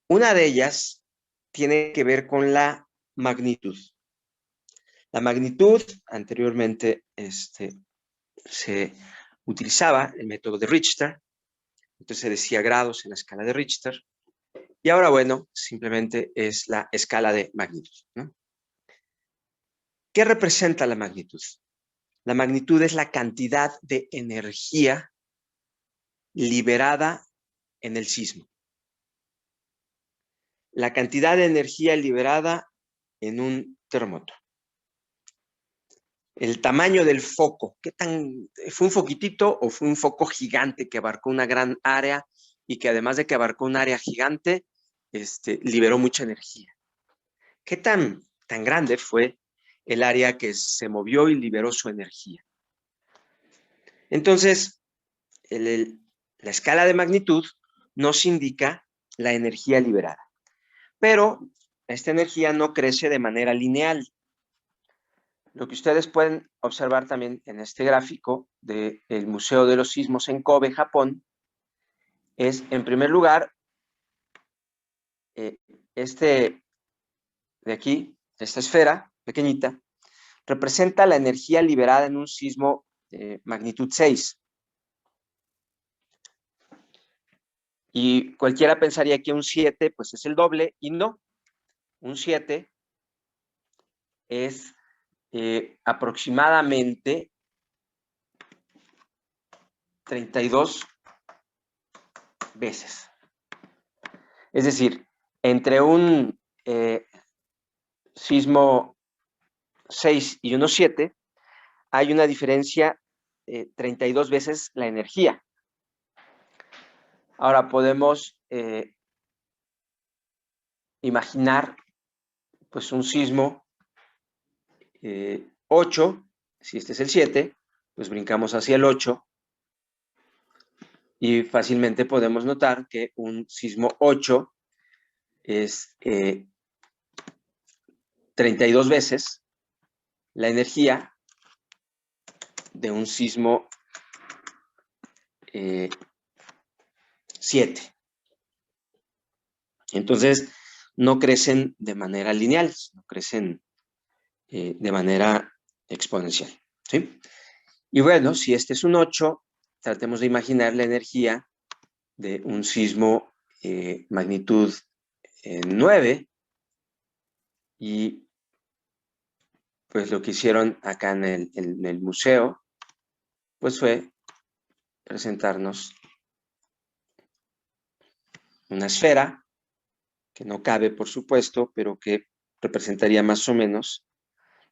Una de ellas tiene que ver con la magnitud. La magnitud, anteriormente se utilizaba el método de Richter, entonces se decía grados en la escala de Richter, y ahora, bueno, simplemente es la escala de magnitud, ¿no? ¿Qué representa la magnitud? La magnitud es la cantidad de energía liberada en el sismo. La cantidad de energía liberada en un terremoto. El tamaño del foco, ¿qué tan fue un foquitito o fue un foco gigante que abarcó una gran área y que además de que abarcó un área gigante, liberó mucha energía? ¿Qué tan grande fue el área que se movió y liberó su energía? Entonces, la escala de magnitud nos indica la energía liberada, pero esta energía no crece de manera lineal. Lo que ustedes pueden observar también en este gráfico del Museo de los Sismos en Kobe, Japón, es, en primer lugar, de aquí, esta esfera pequeñita, representa la energía liberada en un sismo magnitud 6. Y cualquiera pensaría que un 7 pues es el doble, y no. Un 7 es aproximadamente 32 veces. Es decir, entre un sismo 6 y uno 7 hay una diferencia 32 veces la energía. Ahora podemos imaginar pues un sismo 8, si este es el 7, pues brincamos hacia el 8 y fácilmente podemos notar que un sismo 8 es 32 veces la energía de un sismo 7. Entonces, no crecen de manera lineal, no crecen de manera exponencial, ¿sí? Y bueno, si este es un 8, tratemos de imaginar la energía de un sismo magnitud 9 y pues lo que hicieron acá en el museo pues fue presentarnos una esfera que no cabe, por supuesto, pero que representaría más o menos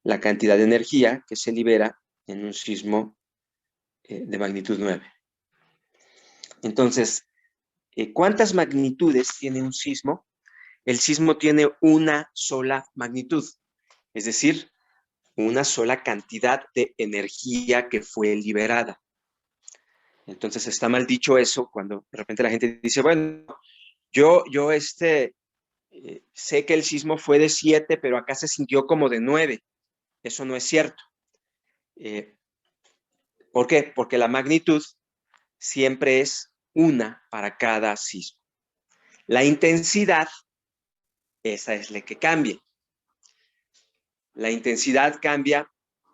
la cantidad de energía que se libera en un sismo de magnitud 9. Entonces, ¿cuántas magnitudes tiene un sismo? El sismo tiene una sola magnitud, es decir, una sola cantidad de energía que fue liberada. Entonces está mal dicho eso cuando de repente la gente dice, bueno, yo sé que el sismo fue de 7, pero acá se sintió como de 9. Eso no es cierto. ¿Por qué? Porque la magnitud siempre es una para cada sismo. La intensidad, esa es la que cambia. La intensidad cambia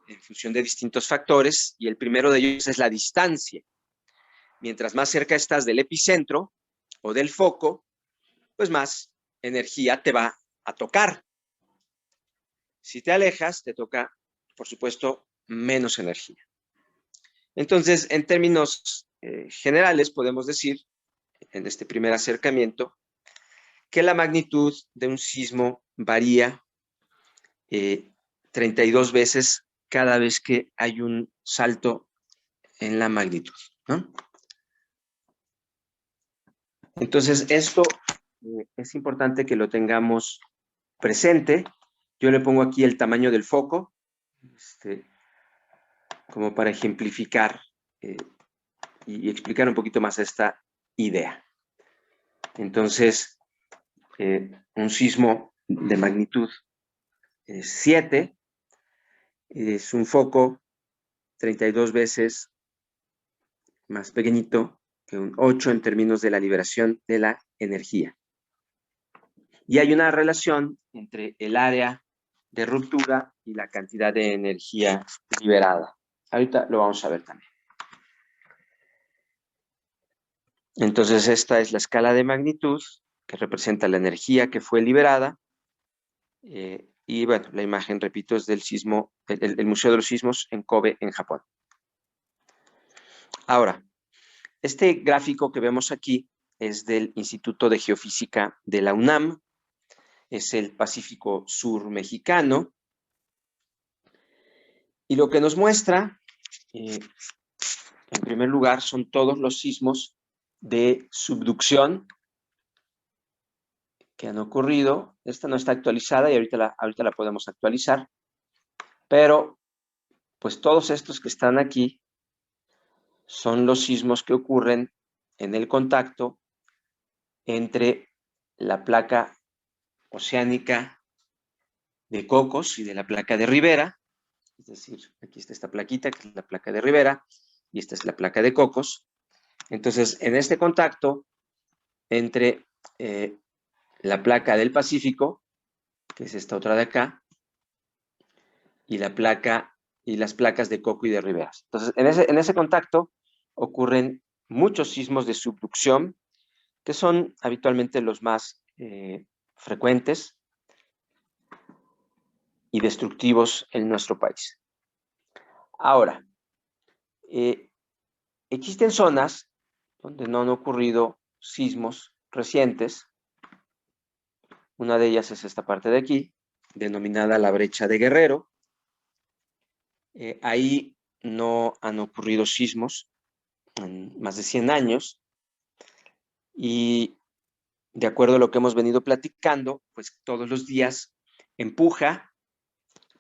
en función de distintos factores y el primero de ellos es la distancia. Mientras más cerca estás del epicentro o del foco, pues más energía te va a tocar. Si te alejas, te toca, por supuesto, menos energía. Entonces, en términos generales, podemos decir, en este primer acercamiento, que la magnitud de un sismo varía 32 veces cada vez que hay un salto en la magnitud, ¿no? Entonces, esto es importante que lo tengamos presente. Yo le pongo aquí el tamaño del foco, como para ejemplificar y explicar un poquito más esta idea. Entonces, un sismo de magnitud 7 es un foco 32 veces más pequeñito que un 8 en términos de la liberación de la energía. Y hay una relación entre el área de ruptura y la cantidad de energía liberada. Ahorita lo vamos a ver también. Entonces, esta es la escala de magnitud que representa la energía que fue liberada. Y bueno, la imagen, repito, es del sismo, el Museo de los Sismos en Kobe, en Japón. Ahora, este gráfico que vemos aquí es del Instituto de Geofísica de la UNAM, es el Pacífico Sur mexicano, y lo que nos muestra, en primer lugar, son todos los sismos de subducción que han ocurrido. Esta no está actualizada y ahorita la podemos actualizar, pero pues todos estos que están aquí son los sismos que ocurren en el contacto entre la placa oceánica de Cocos y de la placa de Rivera. Es decir, aquí está esta plaquita, que es la placa de Rivera, y esta es la placa de Cocos. Entonces, en este contacto entre la placa del Pacífico, que es esta otra de acá, y la placa y las placas de Coco y de Rivera. Entonces, en ese contacto ocurren muchos sismos de subducción, que son habitualmente los más frecuentes. y destructivos en nuestro país. Ahora, existen zonas donde no han ocurrido sismos recientes. Una de ellas es esta parte de aquí, denominada la brecha de Guerrero. Ahí no han ocurrido sismos en más de 100 años. Y de acuerdo a lo que hemos venido platicando, pues todos los días empuja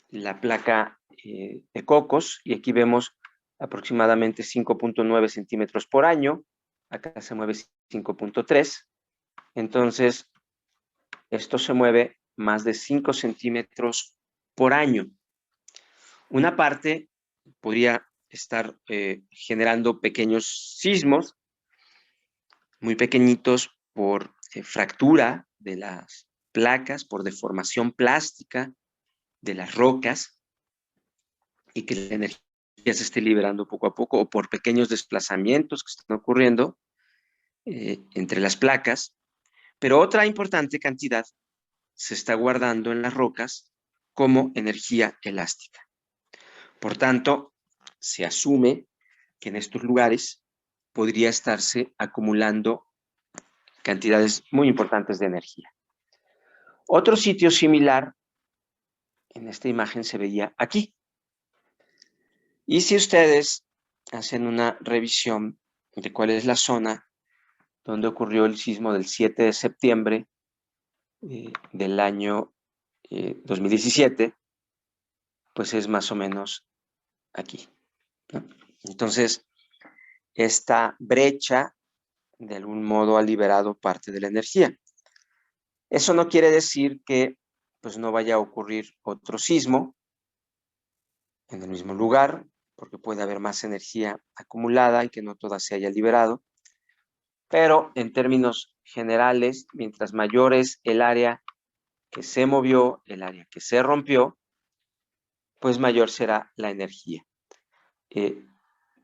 la placa de Cocos, y aquí vemos aproximadamente 5.9 centímetros por año. Acá se mueve 5.3. Entonces, esto se mueve más de 5 centímetros por año. Una parte podría estar generando pequeños sismos, muy pequeñitos por fractura de las placas, por deformación plástica de las rocas, y que la energía se esté liberando poco a poco, o por pequeños desplazamientos que están ocurriendo entre las placas. Pero otra importante cantidad se está guardando en las rocas como energía elástica. Por tanto, se asume que en estos lugares podría estarse acumulando cantidades muy importantes de energía. Otro sitio similar en esta imagen se veía aquí. Y si ustedes hacen una revisión de cuál es la zona donde ocurrió el sismo del 7 de septiembre del año 2017, pues es más o menos aquí, ¿no? Entonces, esta brecha de algún modo ha liberado parte de la energía. Eso no quiere decir que pues no vaya a ocurrir otro sismo en el mismo lugar, porque puede haber más energía acumulada y que no toda se haya liberado. Pero en términos generales, mientras mayor es el área que se movió, el área que se rompió, pues mayor será la energía.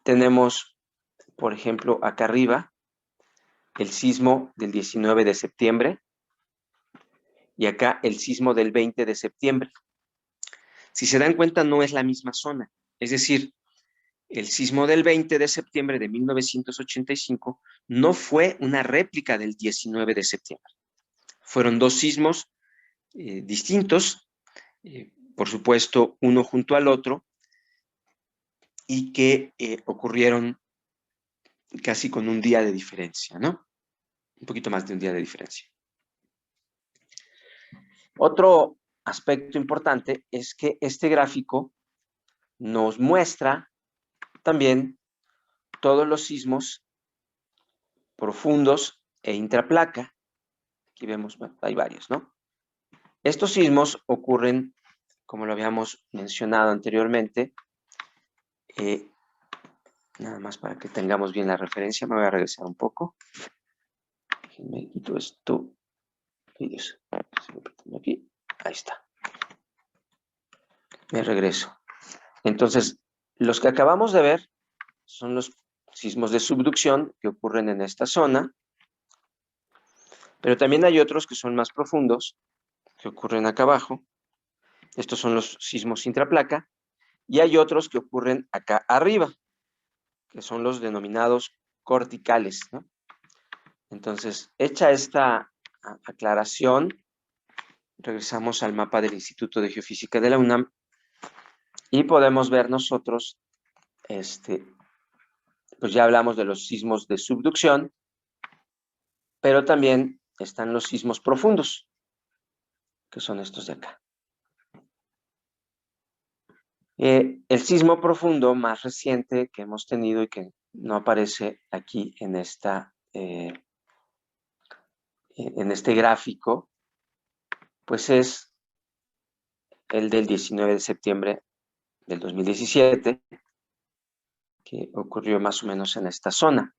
Tenemos, por ejemplo, acá arriba, el sismo del 19 de septiembre y acá el sismo del 20 de septiembre. Si se dan cuenta, no es la misma zona. Es decir, el sismo del 20 de septiembre de 1985 no fue una réplica del 19 de septiembre. Fueron dos sismos distintos, por supuesto, uno junto al otro, y que ocurrieron casi con un día de diferencia, ¿no? Un poquito más de un día de diferencia. Otro aspecto importante es que este gráfico nos muestra también todos los sismos profundos e intraplaca. Aquí vemos, bueno, hay varios, ¿no? Estos sismos ocurren, como lo habíamos mencionado anteriormente, nada más para que tengamos bien la referencia, me voy a regresar un poco. Me quito esto. Aquí, ahí está. Me regreso. Entonces, los que acabamos de ver son los sismos de subducción que ocurren en esta zona, pero también hay otros que son más profundos, que ocurren acá abajo. Estos son los sismos intraplaca, y hay otros que ocurren acá arriba, que son los denominados corticales, ¿no? Entonces, hecha esta aclaración, regresamos al mapa del Instituto de Geofísica de la UNAM y podemos ver nosotros, pues ya hablamos de los sismos de subducción, pero también están los sismos profundos, que son estos de acá. El sismo profundo más reciente que hemos tenido y que no aparece aquí en este gráfico, pues es el del 19 de septiembre del 2017, que ocurrió más o menos en esta zona.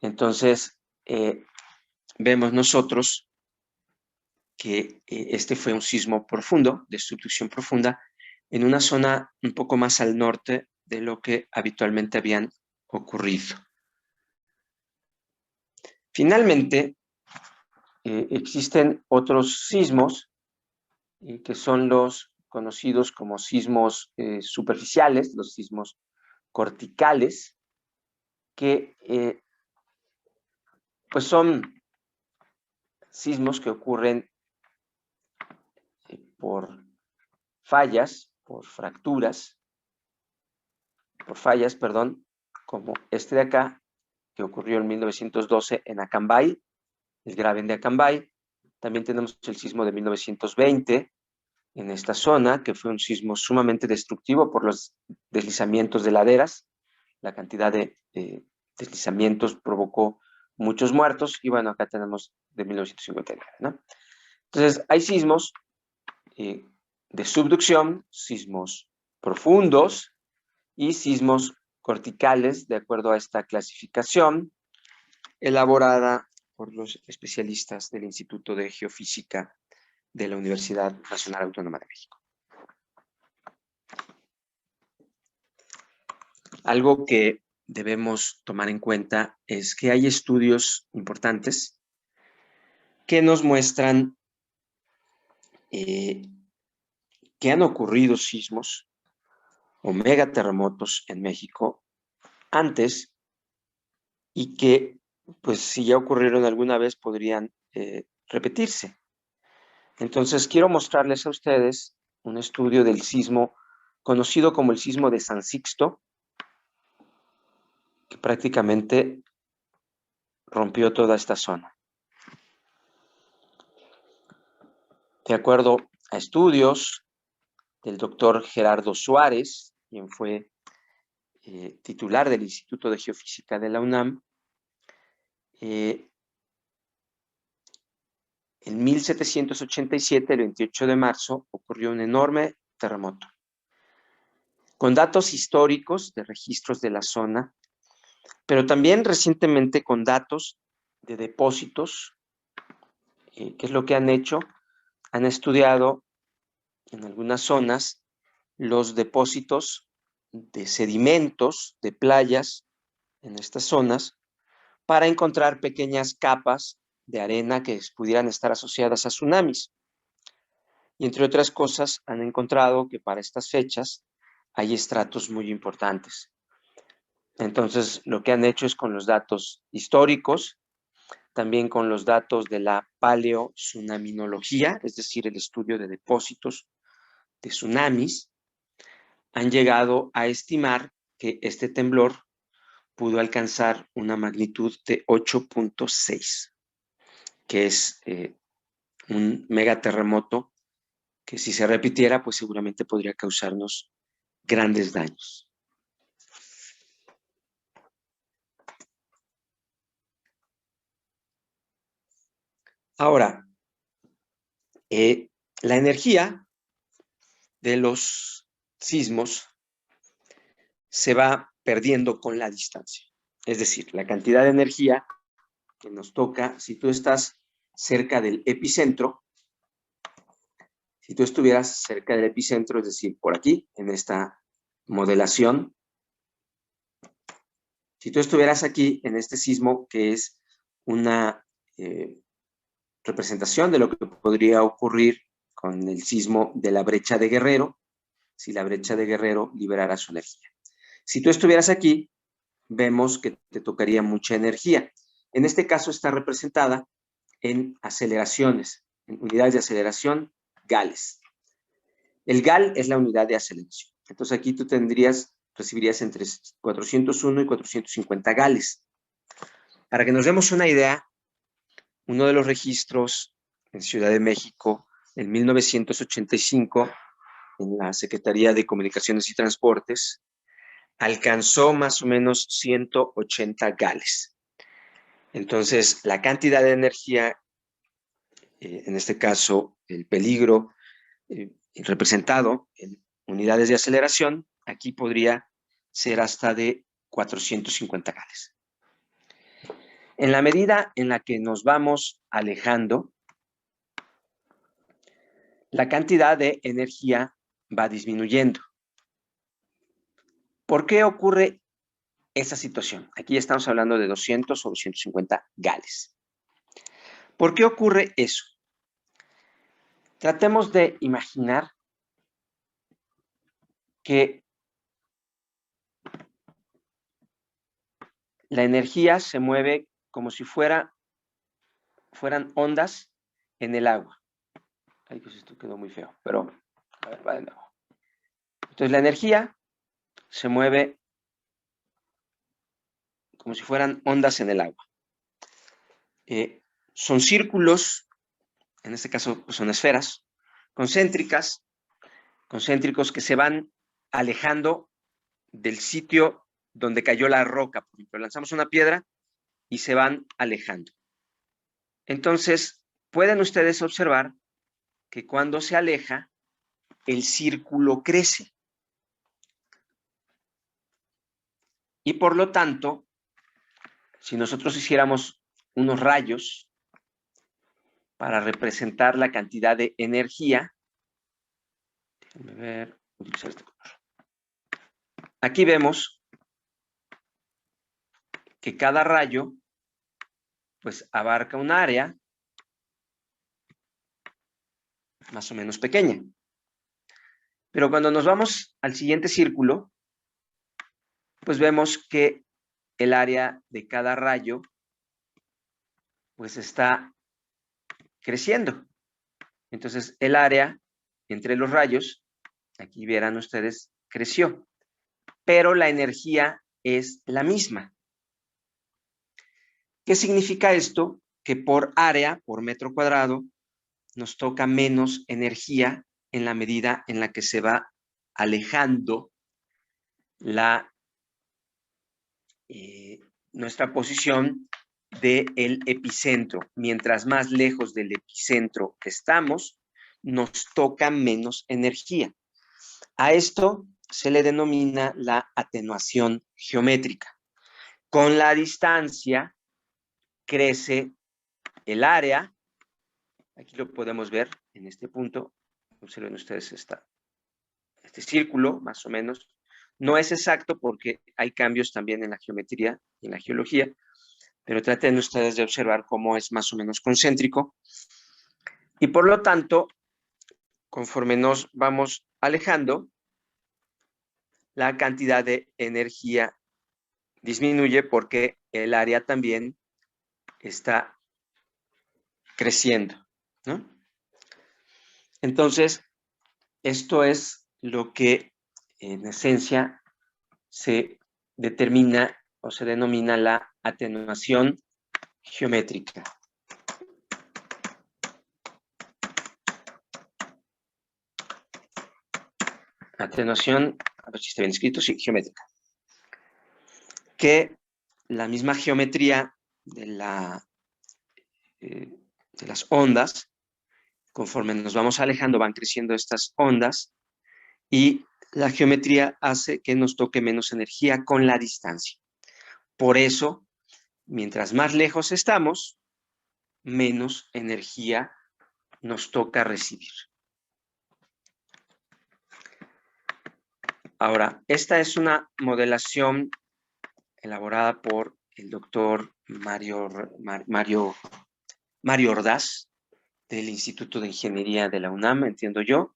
Entonces, vemos nosotros que este fue un sismo profundo, de subducción profunda, en una zona un poco más al norte de lo que habitualmente habían ocurrido. Finalmente, existen otros sismos que son los conocidos como sismos superficiales, los sismos corticales, que pues son sismos que ocurren por fallas, perdón, como este de acá, que ocurrió en 1912 en Acambay, el Graben de Acambay. También tenemos el sismo de 1920 en esta zona, que fue un sismo sumamente destructivo por los deslizamientos de laderas. La cantidad de deslizamientos provocó muchos muertos, y bueno, acá tenemos de 1959, ¿no? Entonces, hay sismos de subducción, sismos profundos y sismos corticales, de acuerdo a esta clasificación elaborada por los especialistas del Instituto de Geofísica de la Universidad Nacional Autónoma de México. Algo que debemos tomar en cuenta es que hay estudios importantes que nos muestran que han ocurrido sismos o megaterremotos en México antes, y que, pues, si ya ocurrieron alguna vez, podrían repetirse. Entonces, quiero mostrarles a ustedes un estudio del sismo conocido como el sismo de San Sixto, que prácticamente rompió toda esta zona. De acuerdo a estudios del doctor Gerardo Suárez, quien fue titular del Instituto de Geofísica de la UNAM, en 1787, el 28 de marzo, ocurrió un enorme terremoto. Con datos históricos de registros de la zona, pero también recientemente con datos de depósitos. ¿Qué es lo que han hecho? Han estudiado en algunas zonas los depósitos de sedimentos de playas en estas zonas para encontrar pequeñas capas de arena que pudieran estar asociadas a tsunamis. Y entre otras cosas, han encontrado que para estas fechas hay estratos muy importantes. Entonces, lo que han hecho es, con los datos históricos, también con los datos de la paleotsunaminología, es decir, el estudio de depósitos de tsunamis, han llegado a estimar que este temblor pudo alcanzar una magnitud de 8.6, que es un megaterremoto que, si se repitiera, pues seguramente podría causarnos grandes daños. Ahora, la energía de los sismos se va perdiendo con la distancia. Es decir, la cantidad de energía que nos toca, si tú estás cerca del epicentro, si tú estuvieras cerca del epicentro, es decir, por aquí, en esta modelación, si tú estuvieras aquí en este sismo, que es una representación de lo que podría ocurrir con el sismo de la brecha de Guerrero, si la brecha de Guerrero liberara su energía. Si tú estuvieras aquí, vemos que te tocaría mucha energía. En este caso está representada en aceleraciones, en unidades de aceleración, gales. El gal es la unidad de aceleración. Entonces aquí tú recibirías entre 401 y 450 gales. Para que nos demos una idea, uno de los registros en Ciudad de México, en 1985, en la Secretaría de Comunicaciones y Transportes, alcanzó más o menos 180 gales. Entonces, la cantidad de energía, en este caso, el peligro representado en unidades de aceleración, aquí podría ser hasta de 450 gales. En la medida en la que nos vamos alejando, la cantidad de energía va disminuyendo. ¿Por qué ocurre esa situación? Aquí estamos hablando de 200 o 250 gales. ¿Por qué ocurre eso? Tratemos de imaginar que la energía se mueve como si fueran ondas en el agua. Ay, pues esto quedó muy feo, pero a ver, va de nuevo. Entonces la energía se mueve como si fueran ondas en el agua. Son círculos, en este caso pues son esferas, concéntricos que se van alejando del sitio donde cayó la roca. Por ejemplo, lanzamos una piedra y se van alejando. Entonces, pueden ustedes observar que cuando se aleja, el círculo crece. Y por lo tanto, si nosotros hiciéramos unos rayos para representar la cantidad de energía, déjenme ver, utilizar este color. Aquí vemos que cada rayo pues abarca un área más o menos pequeña. Pero cuando nos vamos al siguiente círculo, pues vemos que el área de cada rayo pues está creciendo. Entonces el área entre los rayos, aquí verán ustedes, creció. Pero la energía es la misma. ¿Qué significa esto? Que por área, por metro cuadrado, nos toca menos energía en la medida en la que se va alejando nuestra posición del epicentro. Mientras más lejos del epicentro estamos, nos toca menos energía. A esto se le denomina la atenuación geométrica. Con la distancia crece el área. Aquí lo podemos ver en este punto. Observen ustedes este círculo, más o menos. No es exacto porque hay cambios también en la geometría y en la geología, pero traten ustedes de observar cómo es más o menos concéntrico. Y por lo tanto, conforme nos vamos alejando, la cantidad de energía disminuye porque el área también está creciendo, ¿no? Entonces, esto es lo que en esencia se determina o se denomina la atenuación geométrica. Atenuación, a ver si está bien escrito, sí, geométrica. Que la misma geometría de las ondas, conforme nos vamos alejando, van creciendo estas ondas y la geometría hace que nos toque menos energía con la distancia. Por eso, mientras más lejos estamos, menos energía nos toca recibir. Ahora, esta es una modelación elaborada por el doctor Mario Ordaz, del Instituto de Ingeniería de la UNAM, entiendo yo,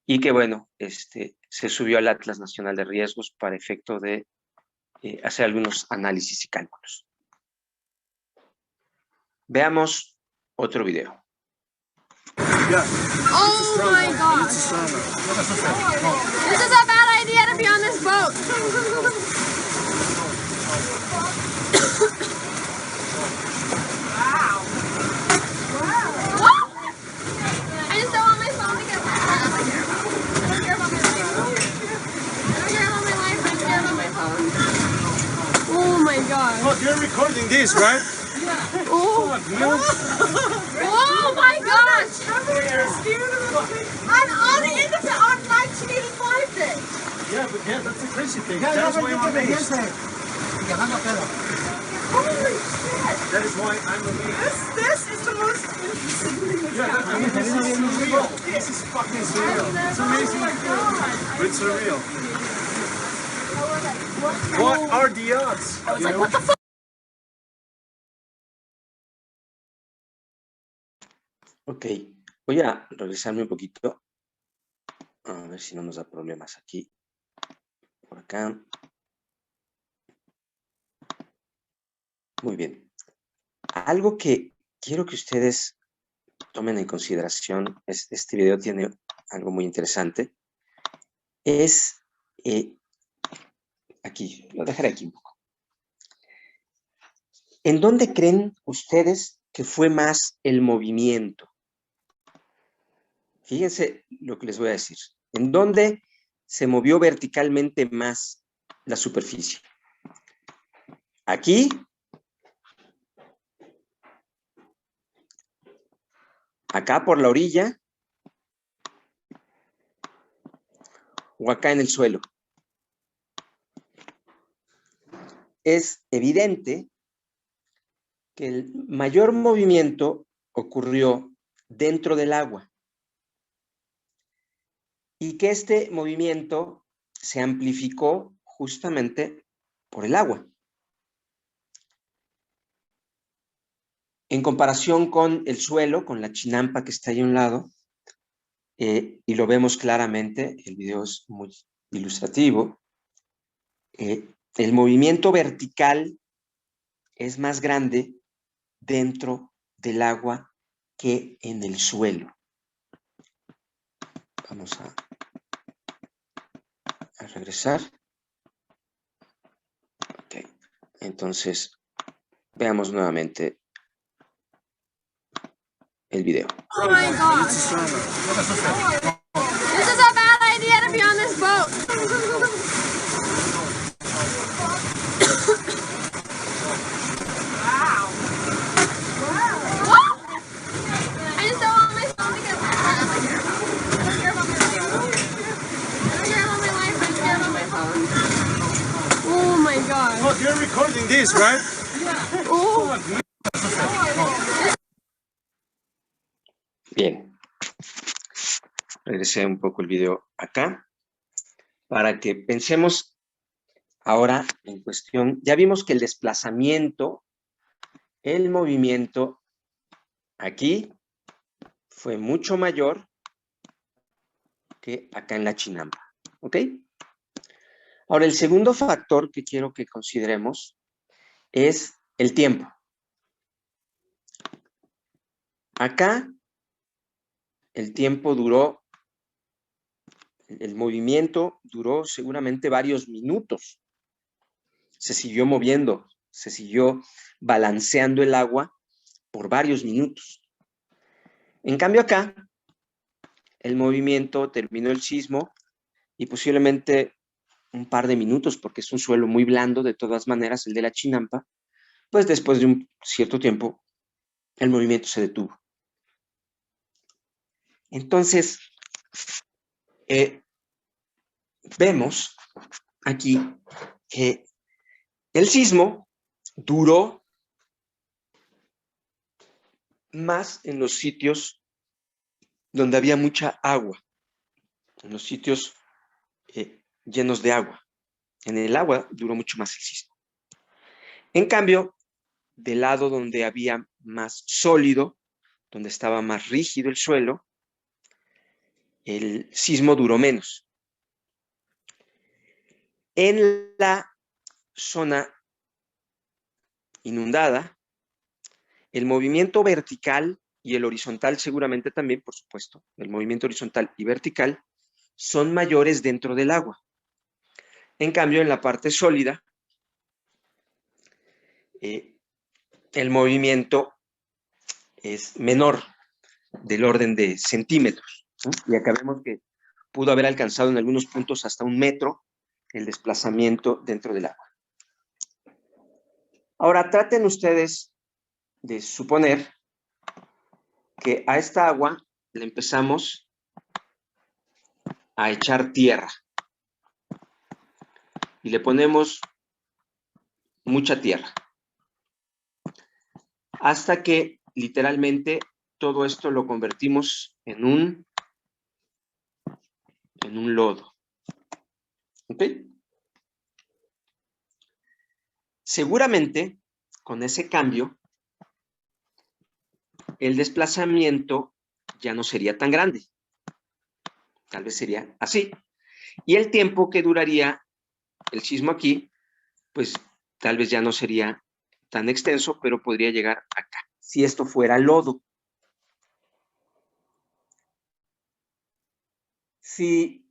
y que, bueno, se subió al Atlas Nacional de Riesgos para efecto de hacer algunos análisis y cálculos. Veamos otro video. Oh my God! This is a bad idea to be on this boat. Wow! I just don't want my phone to get wet. I don't care about my life. I don't care about my life. I care about my phone. Oh my God! Oh, you're recording this, right? Oh! Oh my gosh! On the end of the 1985 thing. Yeah, but yeah, that's a crazy thing. That's why I'm amazed. Holy shit! That is why I'm amazed. This is the most interesting thing that's happened. This is surreal. This is fucking surreal. It's amazing. Oh my God! But it's surreal. What are the odds? I was like, what the fuck? Ok, Voy a regresarme un poquito. A ver si no nos da problemas aquí. Por acá. Muy bien. Algo que quiero que ustedes tomen en consideración, este video tiene algo muy interesante, es, aquí, lo dejaré aquí un poco. ¿En dónde creen ustedes que fue más el movimiento? Fíjense lo que les voy a decir. ¿En dónde se movió verticalmente más la superficie? ¿Aquí? ¿Acá por la orilla? ¿O acá en el suelo? Es evidente que el mayor movimiento ocurrió dentro del agua y que este movimiento se amplificó justamente por el agua. En comparación con el suelo, con la chinampa que está ahí a un lado, y lo vemos claramente, el video es muy ilustrativo, el movimiento vertical es más grande dentro del agua que en el suelo. Vamos a regresar. Ok, entonces veamos nuevamente el video. Oh my god. This is a bad idea to be on this boat. Wow. I just don't want my phone to get wet. I don't care about my life. I don't care about my life. I just care about my phone. Oh my god. Look, you're recording this, right? Oh. Bien, regresé un poco el video acá para que pensemos ahora en cuestión. Ya vimos que el desplazamiento, el movimiento aquí fue mucho mayor que acá en la chinampa, ¿ok? Ahora, el segundo factor que quiero que consideremos es el tiempo. Acá el tiempo duró, el movimiento duró seguramente varios minutos. Se siguió moviendo, se siguió balanceando el agua por varios minutos. En cambio acá, el movimiento terminó el sismo y posiblemente un par de minutos, porque es un suelo muy blando, de todas maneras, el de la chinampa, pues después de un cierto tiempo, el movimiento se detuvo. Entonces, vemos aquí que el sismo duró más en los sitios donde había mucha agua, en los sitios llenos de agua. En el agua duró mucho más el sismo. En cambio, del lado donde había más sólido, donde estaba más rígido el suelo, el sismo duró menos. En la zona inundada, el movimiento vertical y el horizontal seguramente también, por supuesto, el movimiento horizontal y vertical son mayores dentro del agua. En cambio, en la parte sólida, el movimiento es menor, del orden de centímetros, ¿no? Y acá vemos que pudo haber alcanzado en algunos puntos hasta 1 metro el desplazamiento dentro del agua. Ahora traten ustedes de suponer que a esta agua le empezamos a echar tierra y le ponemos mucha tierra hasta que literalmente todo esto lo convertimos en un lodo. ¿Ok? Seguramente con ese cambio el desplazamiento ya no sería tan grande. Tal vez sería así. Y el tiempo que duraría el sismo aquí, pues tal vez ya no sería tan extenso, pero podría llegar acá, si esto fuera lodo. Si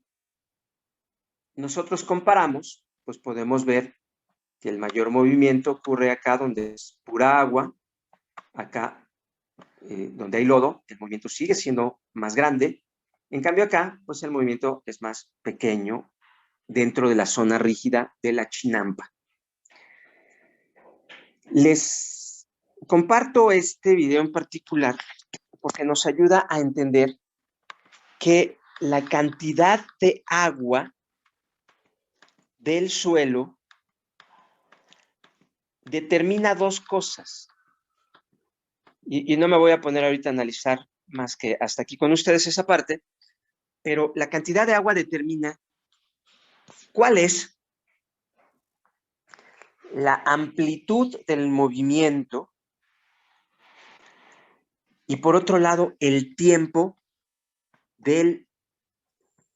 nosotros comparamos, pues podemos ver que el mayor movimiento ocurre acá donde es pura agua, acá donde hay lodo, el movimiento sigue siendo más grande. En cambio acá, pues el movimiento es más pequeño dentro de la zona rígida de la chinampa. Les comparto este video en particular porque nos ayuda a entender que la cantidad de agua del suelo determina dos cosas. Y no me voy a poner ahorita a analizar más que hasta aquí con ustedes esa parte, pero la cantidad de agua determina cuál es la amplitud del movimiento y por otro lado el tiempo del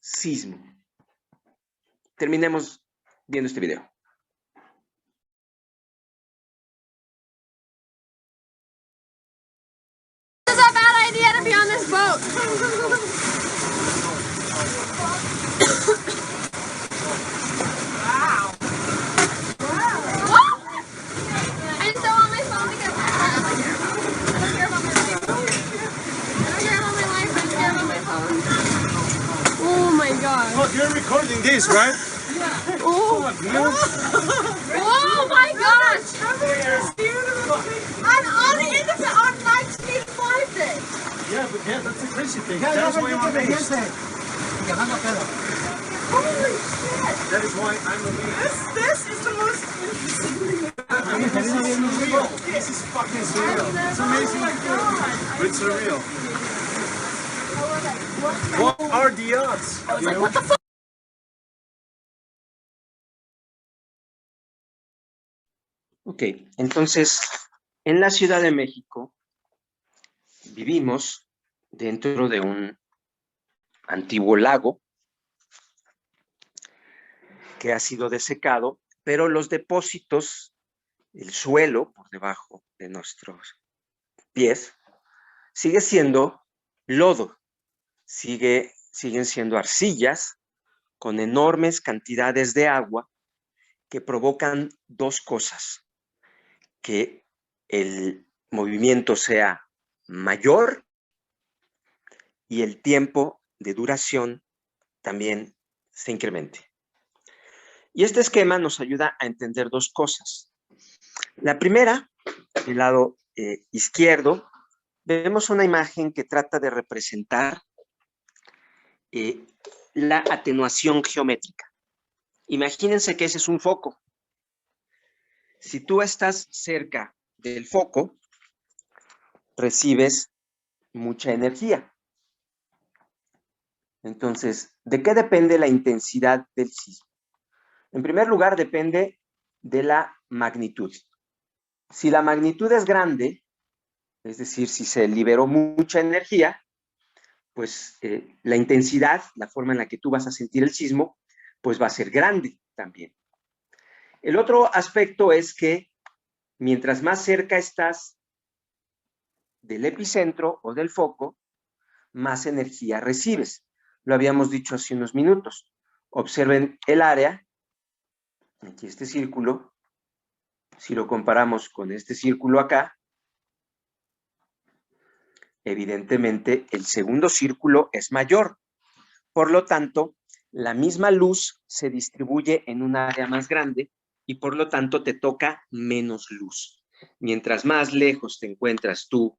sismo. Terminemos viendo este video. It's a bad idea to be on this boat. Wow. I just don't want my phone to get wet. I don't care about my life. I don't care about my life. I just care about my phone. Oh my god. Look, you're recording this, right? Oh. Oh my gosh. On the internet on 1905 thing. Yeah, but yeah, that's the crazy thing. That's why I'm amazed. Holy shit. That is why I'm amazed. This is the most interesting thing. This is surreal. This is fucking surreal. It's amazing. But it's surreal. What are the odds? I was like, what the fuck? Ok, entonces, en la Ciudad de México vivimos dentro de un antiguo lago que ha sido desecado, pero los depósitos, el suelo por debajo de nuestros pies, sigue siendo lodo, siguen siendo arcillas con enormes cantidades de agua que provocan dos cosas: que el movimiento sea mayor y el tiempo de duración también se incremente. Y este esquema nos ayuda a entender dos cosas. La primera, del lado izquierdo, vemos una imagen que trata de representar la atenuación geométrica. Imagínense que ese es un foco. Si tú estás cerca del foco, recibes mucha energía. Entonces, ¿de qué depende la intensidad del sismo? En primer lugar, depende de la magnitud. Si la magnitud es grande, es decir, si se liberó mucha energía, pues la intensidad, la forma en la que tú vas a sentir el sismo, pues va a ser grande también. El otro aspecto es que mientras más cerca estás del epicentro o del foco, más energía recibes. Lo habíamos dicho hace unos minutos. Observen el área, aquí este círculo, si lo comparamos con este círculo acá, evidentemente el segundo círculo es mayor. Por lo tanto, la misma luz se distribuye en un área más grande y por lo tanto te toca menos luz. Mientras más lejos te encuentras tú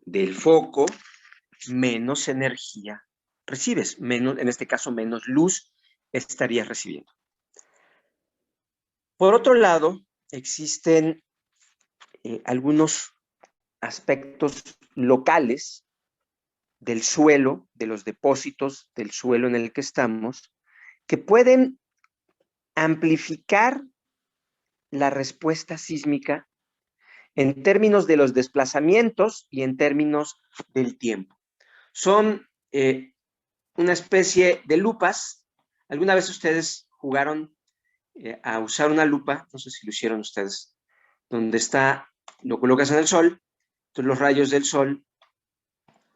del foco, menos energía recibes, menos, en este caso menos luz estarías recibiendo. Por otro lado, existen algunos aspectos locales del suelo, de los depósitos del suelo en el que estamos, que pueden amplificar la respuesta sísmica en términos de los desplazamientos y en términos del tiempo. Son una especie de lupas. ¿Alguna vez ustedes jugaron a usar una lupa? No sé si lo hicieron ustedes. Donde está, lo colocas en el sol, entonces los rayos del sol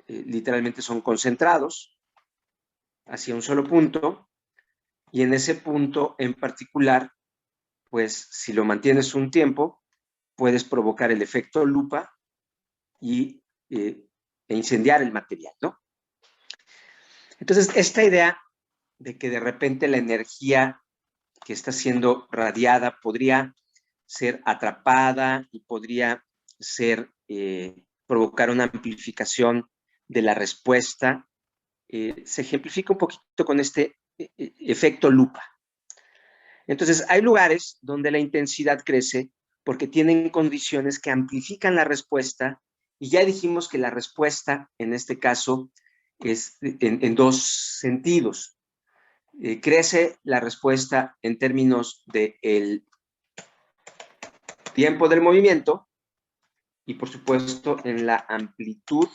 literalmente son concentrados hacia un solo punto, y en ese punto en particular, pues si lo mantienes un tiempo, puedes provocar el efecto lupa e incendiar el material, ¿no? Entonces, esta idea de que de repente la energía que está siendo radiada podría ser atrapada y podría ser, provocar una amplificación de la respuesta, se ejemplifica un poquito con este efecto lupa. Entonces, hay lugares donde la intensidad crece porque tienen condiciones que amplifican la respuesta, y ya dijimos que la respuesta, en este caso, es en dos sentidos. Crece la respuesta en términos del tiempo del movimiento y, por supuesto, en la amplitud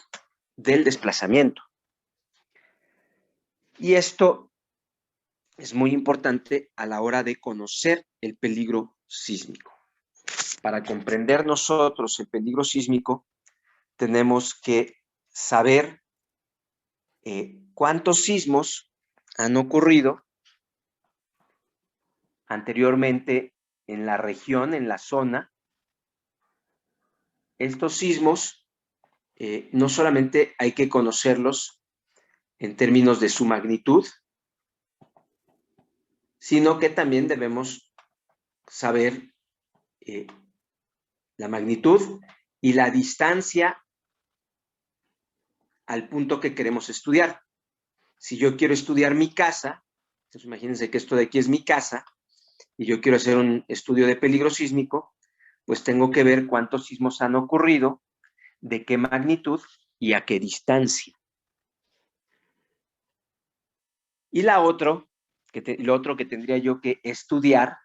del desplazamiento. Y esto es muy importante a la hora de conocer el peligro sísmico. Para comprender nosotros el peligro sísmico, tenemos que saber cuántos sismos han ocurrido anteriormente en la región, en la zona. Estos sismos no solamente hay que conocerlos en términos de su magnitud, sino que también debemos saber la magnitud y la distancia al punto que queremos estudiar. Si yo quiero estudiar mi casa, entonces imagínense que esto de aquí es mi casa, y yo quiero hacer un estudio de peligro sísmico, pues tengo que ver cuántos sismos han ocurrido, de qué magnitud y a qué distancia. Y lo otro que tendría yo que estudiar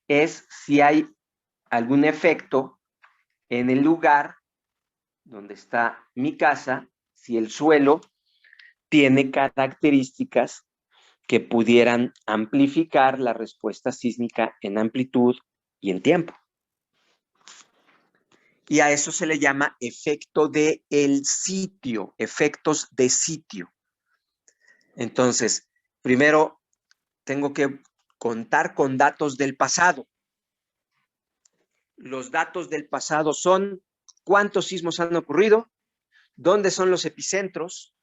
es si hay algún efecto en el lugar donde está mi casa, si el suelo tiene características que pudieran amplificar la respuesta sísmica en amplitud y en tiempo. Y a eso se le llama efecto de el sitio, efectos de sitio. Entonces, primero tengo que contar con datos del pasado. Los datos del pasado son cuántos sismos han ocurrido, dónde son los epicentros,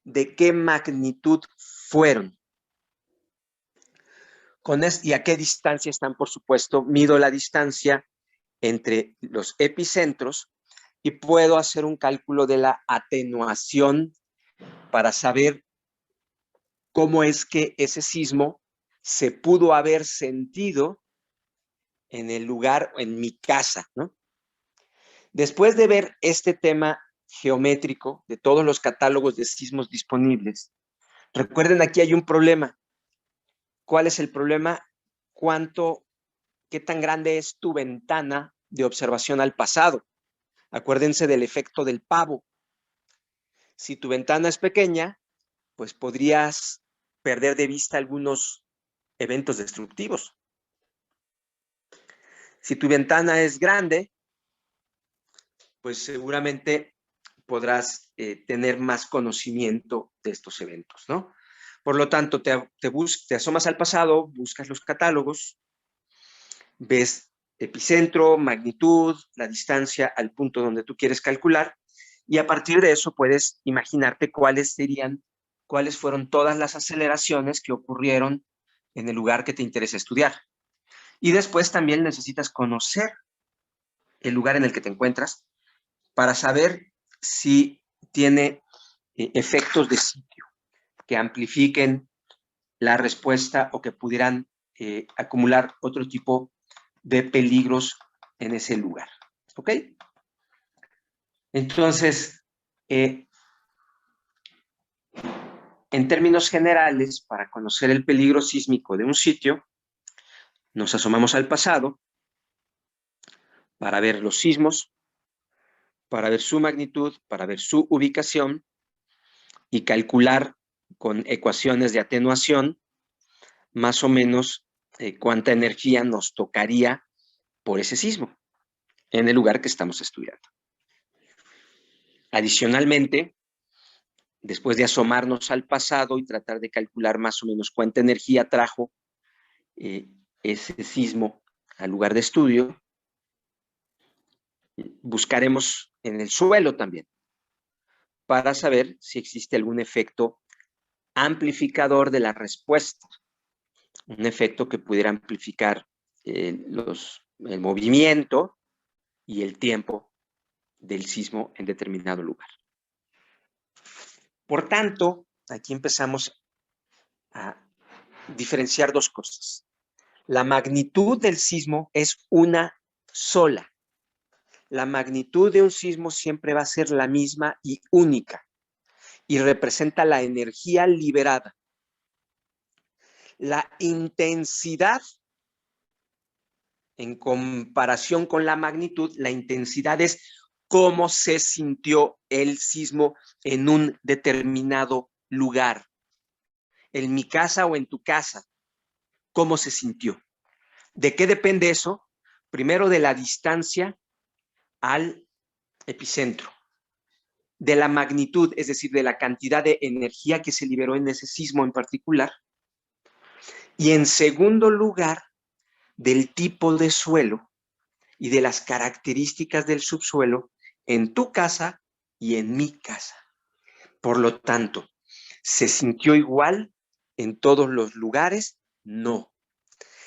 de qué magnitud fueron. Y a qué distancia están, por supuesto. Mido la distancia entre los epicentros y puedo hacer un cálculo de la atenuación para saber cómo es que ese sismo se pudo haber sentido en el lugar, en mi casa, ¿no? Después de ver este tema geométrico de todos los catálogos de sismos disponibles, recuerden, aquí hay un problema. ¿Cuál es el problema? ¿Qué tan grande es tu ventana de observación al pasado? Acuérdense del efecto del pavo. Si tu ventana es pequeña, pues podrías perder de vista algunos eventos destructivos. Si tu ventana es grande, pues seguramente podrás tener más conocimiento de estos eventos, ¿no? Por lo tanto, te asomas al pasado, buscas los catálogos, ves epicentro, magnitud, la distancia al punto donde tú quieres calcular, y a partir de eso puedes imaginarte cuáles fueron todas las aceleraciones que ocurrieron en el lugar que te interesa estudiar. Y después también necesitas conocer el lugar en el que te encuentras para saber si tiene efectos de sitio que amplifiquen la respuesta o que pudieran acumular otro tipo de peligros en ese lugar. ¿Ok? Entonces, en términos generales, para conocer el peligro sísmico de un sitio, nos asomamos al pasado, para ver los sismos, para ver su magnitud, para ver su ubicación y calcular con ecuaciones de atenuación más o menos cuánta energía nos tocaría por ese sismo en el lugar que estamos estudiando. Adicionalmente, después de asomarnos al pasado y tratar de calcular más o menos cuánta energía trajo ese sismo al lugar de estudio, buscaremos en el suelo también para saber si existe algún efecto amplificador de la respuesta, un efecto que pudiera amplificar el movimiento y el tiempo del sismo en determinado lugar. Por tanto, aquí empezamos a diferenciar dos cosas. La magnitud del sismo es una sola. La magnitud de un sismo siempre va a ser la misma y única y representa la energía liberada. La intensidad, en comparación con la magnitud, la intensidad es cómo se sintió el sismo en un determinado lugar. En mi casa o en tu casa, ¿cómo se sintió? ¿De qué depende eso? Primero, de la distancia al epicentro, de la magnitud, es decir, de la cantidad de energía que se liberó en ese sismo en particular. Y en segundo lugar, del tipo de suelo y de las características del subsuelo en tu casa y en mi casa. Por lo tanto, ¿se sintió igual en todos los lugares? No.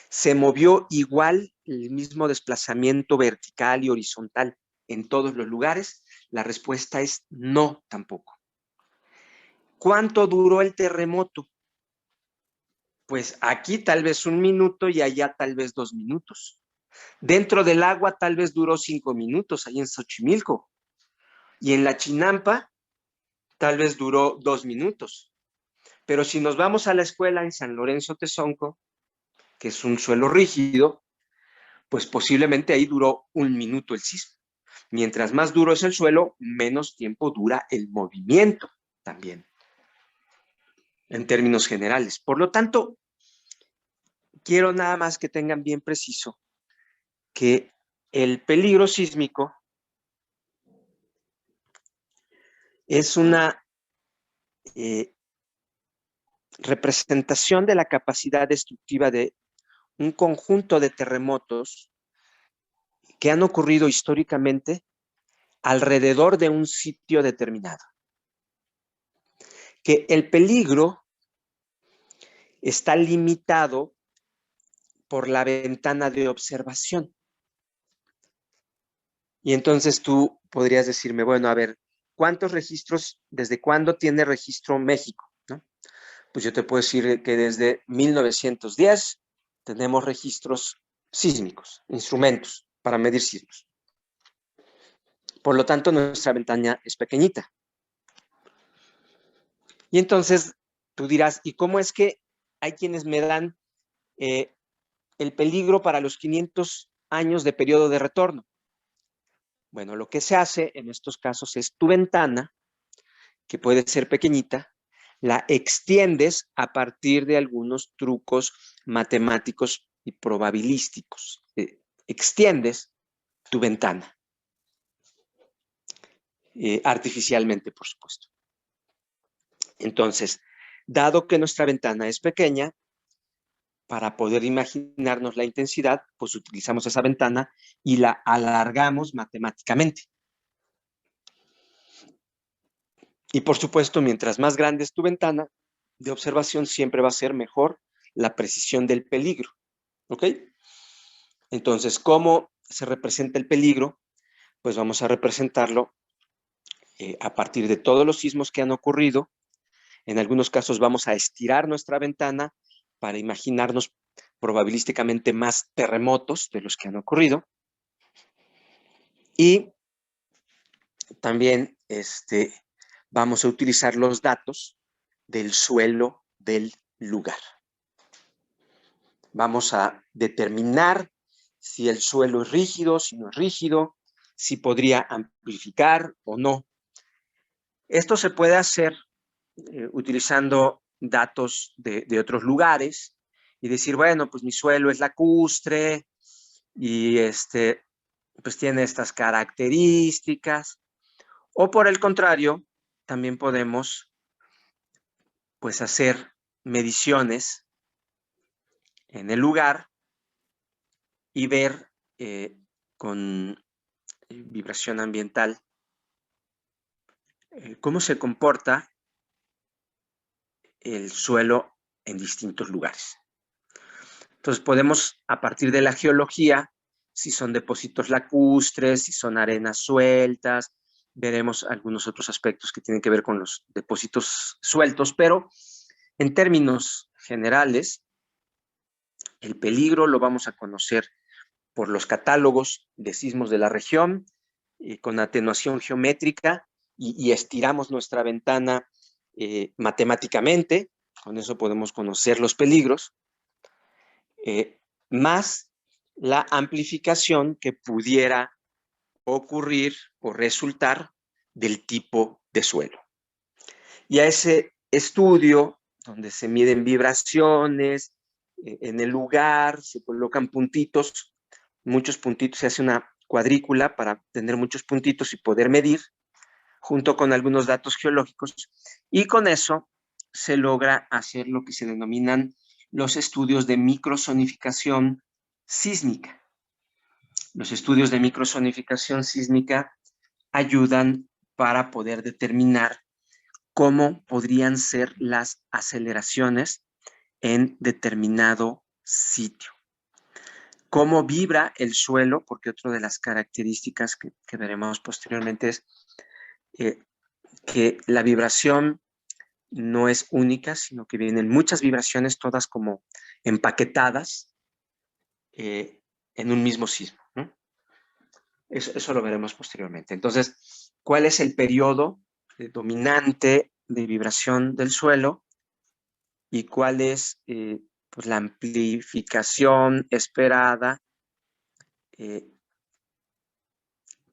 ¿Se movió igual el mismo desplazamiento vertical y horizontal en todos los lugares? La respuesta es no tampoco. ¿Cuánto duró el terremoto? Pues aquí tal vez 1 minuto y allá tal vez 2 minutos. Dentro del agua tal vez duró 5 minutos, ahí en Xochimilco. Y en la Chinampa tal vez duró 2 minutos. Pero si nos vamos a la escuela en San Lorenzo Tezonco, que es un suelo rígido, pues posiblemente ahí duró 1 minuto el sismo. Mientras más duro es el suelo, menos tiempo dura el movimiento también, en términos generales. Por lo tanto, quiero nada más que tengan bien preciso que el peligro sísmico es una representación de la capacidad destructiva de un conjunto de terremotos que han ocurrido históricamente alrededor de un sitio determinado. Que el peligro está limitado por la ventana de observación. Y entonces tú podrías decirme, bueno, a ver, ¿cuántos registros, desde cuándo tiene registro México? ¿No? Pues yo te puedo decir que desde 1910 tenemos registros sísmicos, instrumentos para medir sismos. Por lo tanto, nuestra ventana es pequeñita. Y entonces tú dirás, ¿y cómo es que hay quienes me dan el peligro para los 500 años de periodo de retorno? Bueno, lo que se hace en estos casos es tu ventana, que puede ser pequeñita, la extiendes a partir de algunos trucos matemáticos y probabilísticos. Extiendes tu ventana, artificialmente, por supuesto. Entonces, dado que nuestra ventana es pequeña, para poder imaginarnos la intensidad, pues utilizamos esa ventana y la alargamos matemáticamente. Y por supuesto, mientras más grande es tu ventana de observación, siempre va a ser mejor la precisión del peligro. ¿Ok? Entonces, ¿cómo se representa el peligro? Pues vamos a representarlo a partir de todos los sismos que han ocurrido. En algunos casos vamos a estirar nuestra ventana para imaginarnos probabilísticamente más terremotos de los que han ocurrido. Y también vamos a utilizar los datos del suelo del lugar. Vamos a determinar si el suelo es rígido, si no es rígido, si podría amplificar o no. Esto se puede hacer utilizando datos de otros lugares y decir, bueno, pues mi suelo es lacustre y pues tiene estas características. O por el contrario, también podemos pues hacer mediciones en el lugar y ver con vibración ambiental cómo se comporta el suelo en distintos lugares. Entonces podemos, a partir de la geología, si son depósitos lacustres, si son arenas sueltas, veremos algunos otros aspectos que tienen que ver con los depósitos sueltos, pero en términos generales, el peligro lo vamos a conocer por los catálogos de sismos de la región, con atenuación geométrica, y estiramos nuestra ventana matemáticamente, con eso podemos conocer los peligros, más la amplificación que pudiera ocurrir o resultar del tipo de suelo. Y a ese estudio, donde se miden vibraciones, en el lugar se colocan puntitos, muchos puntitos, se hace una cuadrícula para tener muchos puntitos y poder medir, junto con algunos datos geológicos, y con eso se logra hacer lo que se denominan los estudios de microsonificación sísmica. Los estudios de microsonificación sísmica ayudan para poder determinar cómo podrían ser las aceleraciones en determinado sitio. Cómo vibra el suelo, porque otra de las características que veremos posteriormente es que la vibración no es única, sino que vienen muchas vibraciones, todas como empaquetadas en un mismo sismo, ¿no? Eso lo veremos posteriormente. Entonces, ¿cuál es el periodo dominante de vibración del suelo y cuál es pues la amplificación esperada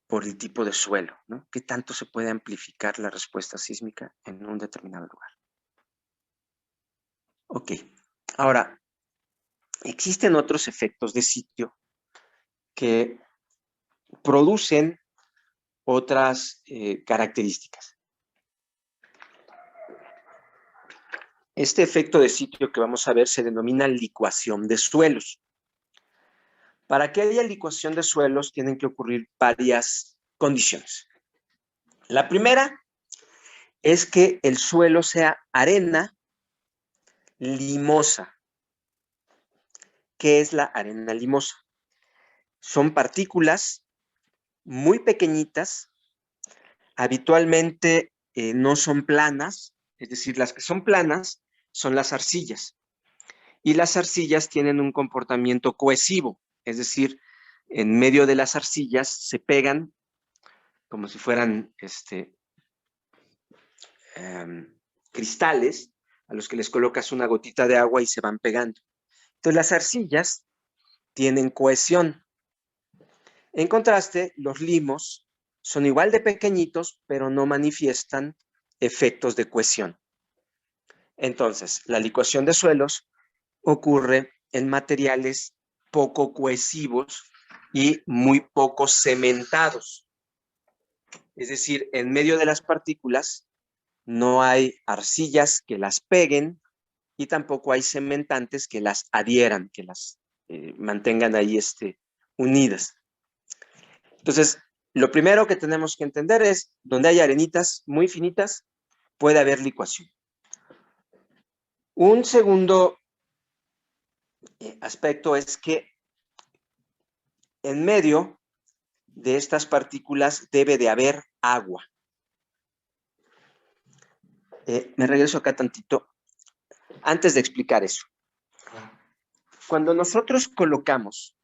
por el tipo de suelo, ¿no? ¿Qué tanto se puede amplificar la respuesta sísmica en un determinado lugar? Ok, ahora, existen otros efectos de sitio que producen otras características. Este efecto de sitio que vamos a ver se denomina licuación de suelos. Para que haya licuación de suelos tienen que ocurrir varias condiciones. La primera es que el suelo sea arena limosa. ¿Qué es la arena limosa? Son partículas muy pequeñitas, habitualmente no son planas, es decir, las que son planas son las arcillas. Y las arcillas tienen un comportamiento cohesivo, es decir, en medio de las arcillas se pegan como si fueran cristales a los que les colocas una gotita de agua y se van pegando. Entonces las arcillas tienen cohesión. En contraste, los limos son igual de pequeñitos, pero no manifiestan efectos de cohesión. Entonces, la licuación de suelos ocurre en materiales poco cohesivos y muy poco cementados. Es decir, en medio de las partículas no hay arcillas que las peguen y tampoco hay cementantes que las adhieran, que las mantengan ahí unidas. Entonces, lo primero que tenemos que entender es, donde hay arenitas muy finitas, puede haber licuación. Un segundo aspecto es que en medio de estas partículas debe de haber agua. Me regreso acá tantito antes de explicar eso. Cuando nosotros colocamos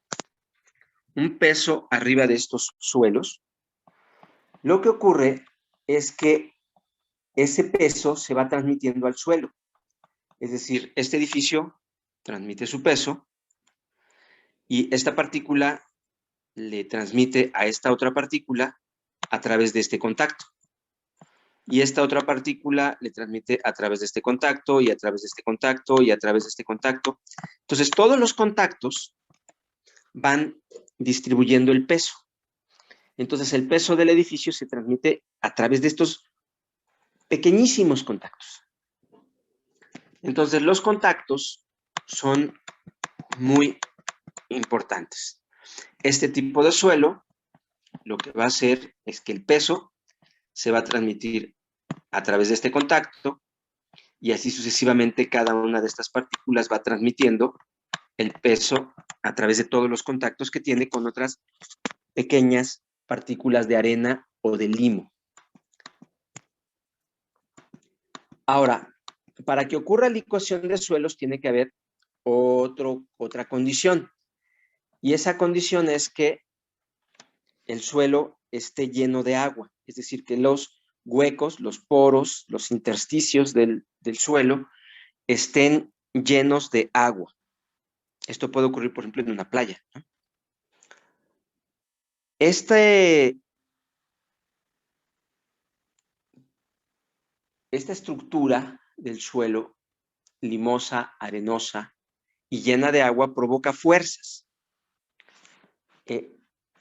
un peso arriba de estos suelos, lo que ocurre es que ese peso se va transmitiendo al suelo. Es decir, este edificio transmite su peso Y esta partícula le transmite a esta otra partícula a través de este contacto. Y esta otra partícula le transmite a través de este contacto y a través de este contacto y a través de este contacto. Entonces, todos los contactos van distribuyendo el peso. Entonces, el peso del edificio se transmite a través de estos pequeñísimos contactos. Entonces, los contactos son muy importantes. Este tipo de suelo lo que va a hacer es que el peso se va a transmitir a través de este contacto y así sucesivamente cada una de estas partículas va transmitiendo el peso a través de todos los contactos que tiene con otras pequeñas partículas de arena o de limo. Ahora, para que ocurra licuación de suelos tiene que haber otra condición. Y esa condición es que el suelo esté lleno de agua. Es decir, que los huecos, los poros, los intersticios del suelo estén llenos de agua. Esto puede ocurrir, por ejemplo, en una playa, ¿no? Esta estructura del suelo, limosa, arenosa y llena de agua, provoca fuerzas.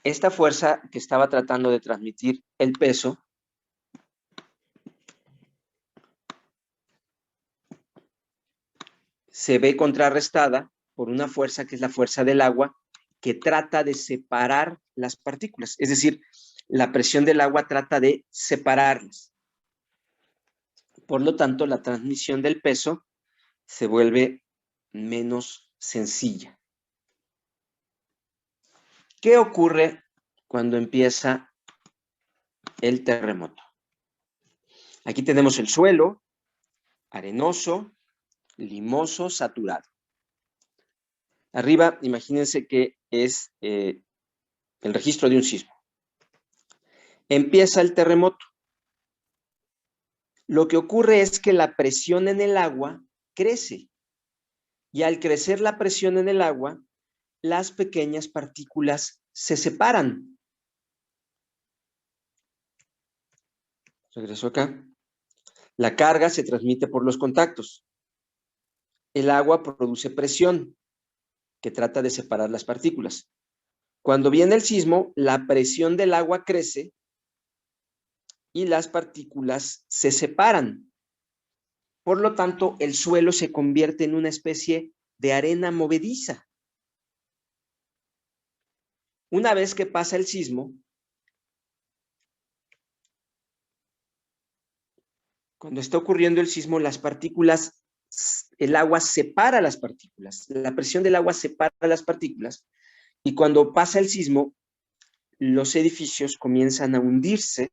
Esta fuerza que estaba tratando de transmitir el peso se ve contrarrestada por una fuerza que es la fuerza del agua, que trata de separar las partículas. Es decir, la presión del agua trata de separarlas. Por lo tanto, la transmisión del peso se vuelve menos sencilla. ¿Qué ocurre cuando empieza el terremoto? Aquí tenemos el suelo, arenoso, limoso, saturado. Arriba, imagínense que es el registro de un sismo. Empieza el terremoto. Lo que ocurre es que la presión en el agua crece. Y al crecer la presión en el agua, las pequeñas partículas se separan. Regreso acá. La carga se transmite por los contactos. El agua produce presión que trata de separar las partículas. Cuando viene el sismo, la presión del agua crece y las partículas se separan. Por lo tanto, el suelo se convierte en una especie de arena movediza. Una vez que pasa el sismo, cuando está ocurriendo el sismo, las partículas, el agua separa las partículas, la presión del agua separa las partículas, y cuando pasa el sismo, los edificios comienzan a hundirse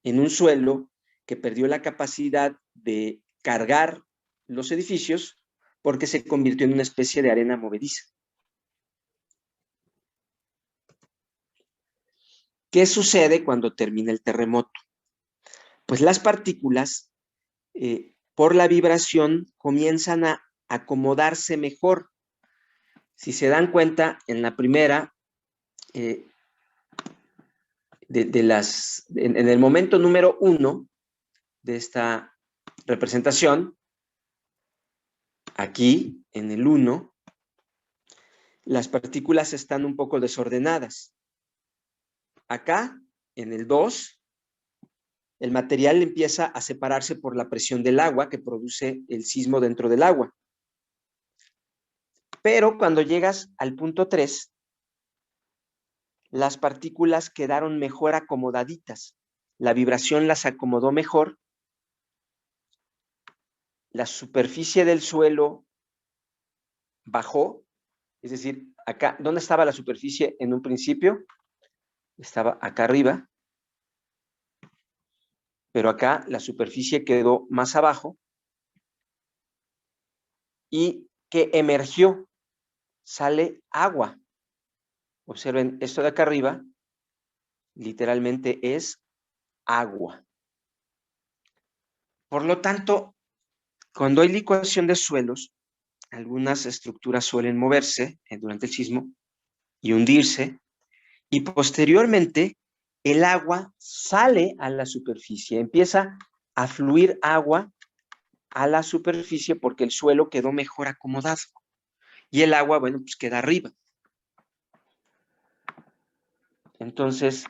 en un suelo que perdió la capacidad de cargar los edificios porque se convirtió en una especie de arena movediza. ¿Qué sucede cuando termina el terremoto? Pues las partículas, por la vibración, comienzan a acomodarse mejor. Si se dan cuenta, en la primera, en el momento número 1 de esta representación, aquí en el 1, las partículas están un poco desordenadas. Acá, en el 2, el material empieza a separarse por la presión del agua que produce el sismo dentro del agua. Pero cuando llegas al punto 3, las partículas quedaron mejor acomodaditas. La vibración las acomodó mejor. La superficie del suelo bajó. Es decir, acá, ¿dónde estaba la superficie en un principio? Estaba acá arriba. Pero acá la superficie quedó más abajo. ¿Y qué emergió? Sale agua. Observen, esto de acá arriba literalmente es agua. Por lo tanto, cuando hay licuación de suelos, algunas estructuras suelen moverse durante el sismo y hundirse, y posteriormente el agua sale a la superficie, empieza a fluir agua a la superficie porque el suelo quedó mejor acomodado y el agua, bueno, pues queda arriba. Entonces,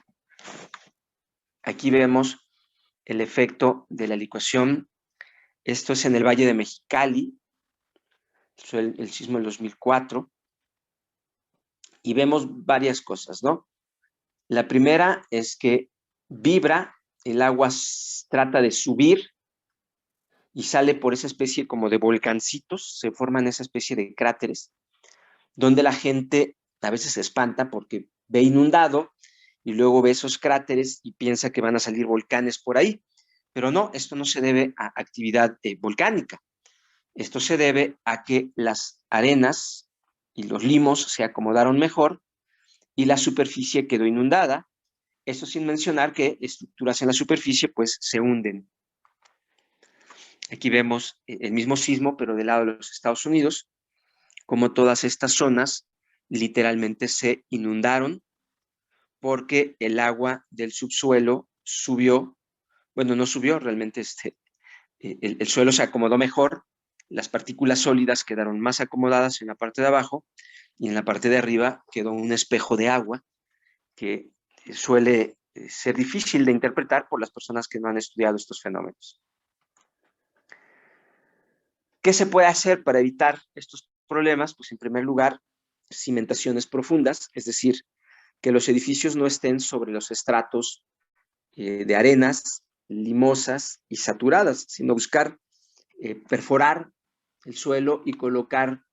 aquí vemos el efecto de la licuación. Esto es en el Valle de Mexicali, el sismo del 2004, y vemos varias cosas, ¿no? La primera es que vibra, el agua trata de subir y sale por esa especie como de volcancitos, se forman esa especie de cráteres, donde la gente a veces se espanta porque ve inundado y luego ve esos cráteres y piensa que van a salir volcanes por ahí. Pero no, esto no se debe a actividad volcánica. Esto se debe a que las arenas y los limos se acomodaron mejor y la superficie quedó inundada. Esto sin mencionar que estructuras en la superficie pues se hunden. Aquí vemos el mismo sismo, pero del lado de los Estados Unidos, como todas estas zonas literalmente se inundaron porque el agua del subsuelo subió, bueno, no subió, realmente el suelo se acomodó mejor, las partículas sólidas quedaron más acomodadas en la parte de abajo y en la parte de arriba quedó un espejo de agua que suele ser difícil de interpretar por las personas que no han estudiado estos fenómenos. ¿Qué se puede hacer para evitar estos problemas? Pues en primer lugar, cimentaciones profundas, es decir, que los edificios no estén sobre los estratos de arenas limosas y saturadas, sino buscar perforar el suelo y colocar,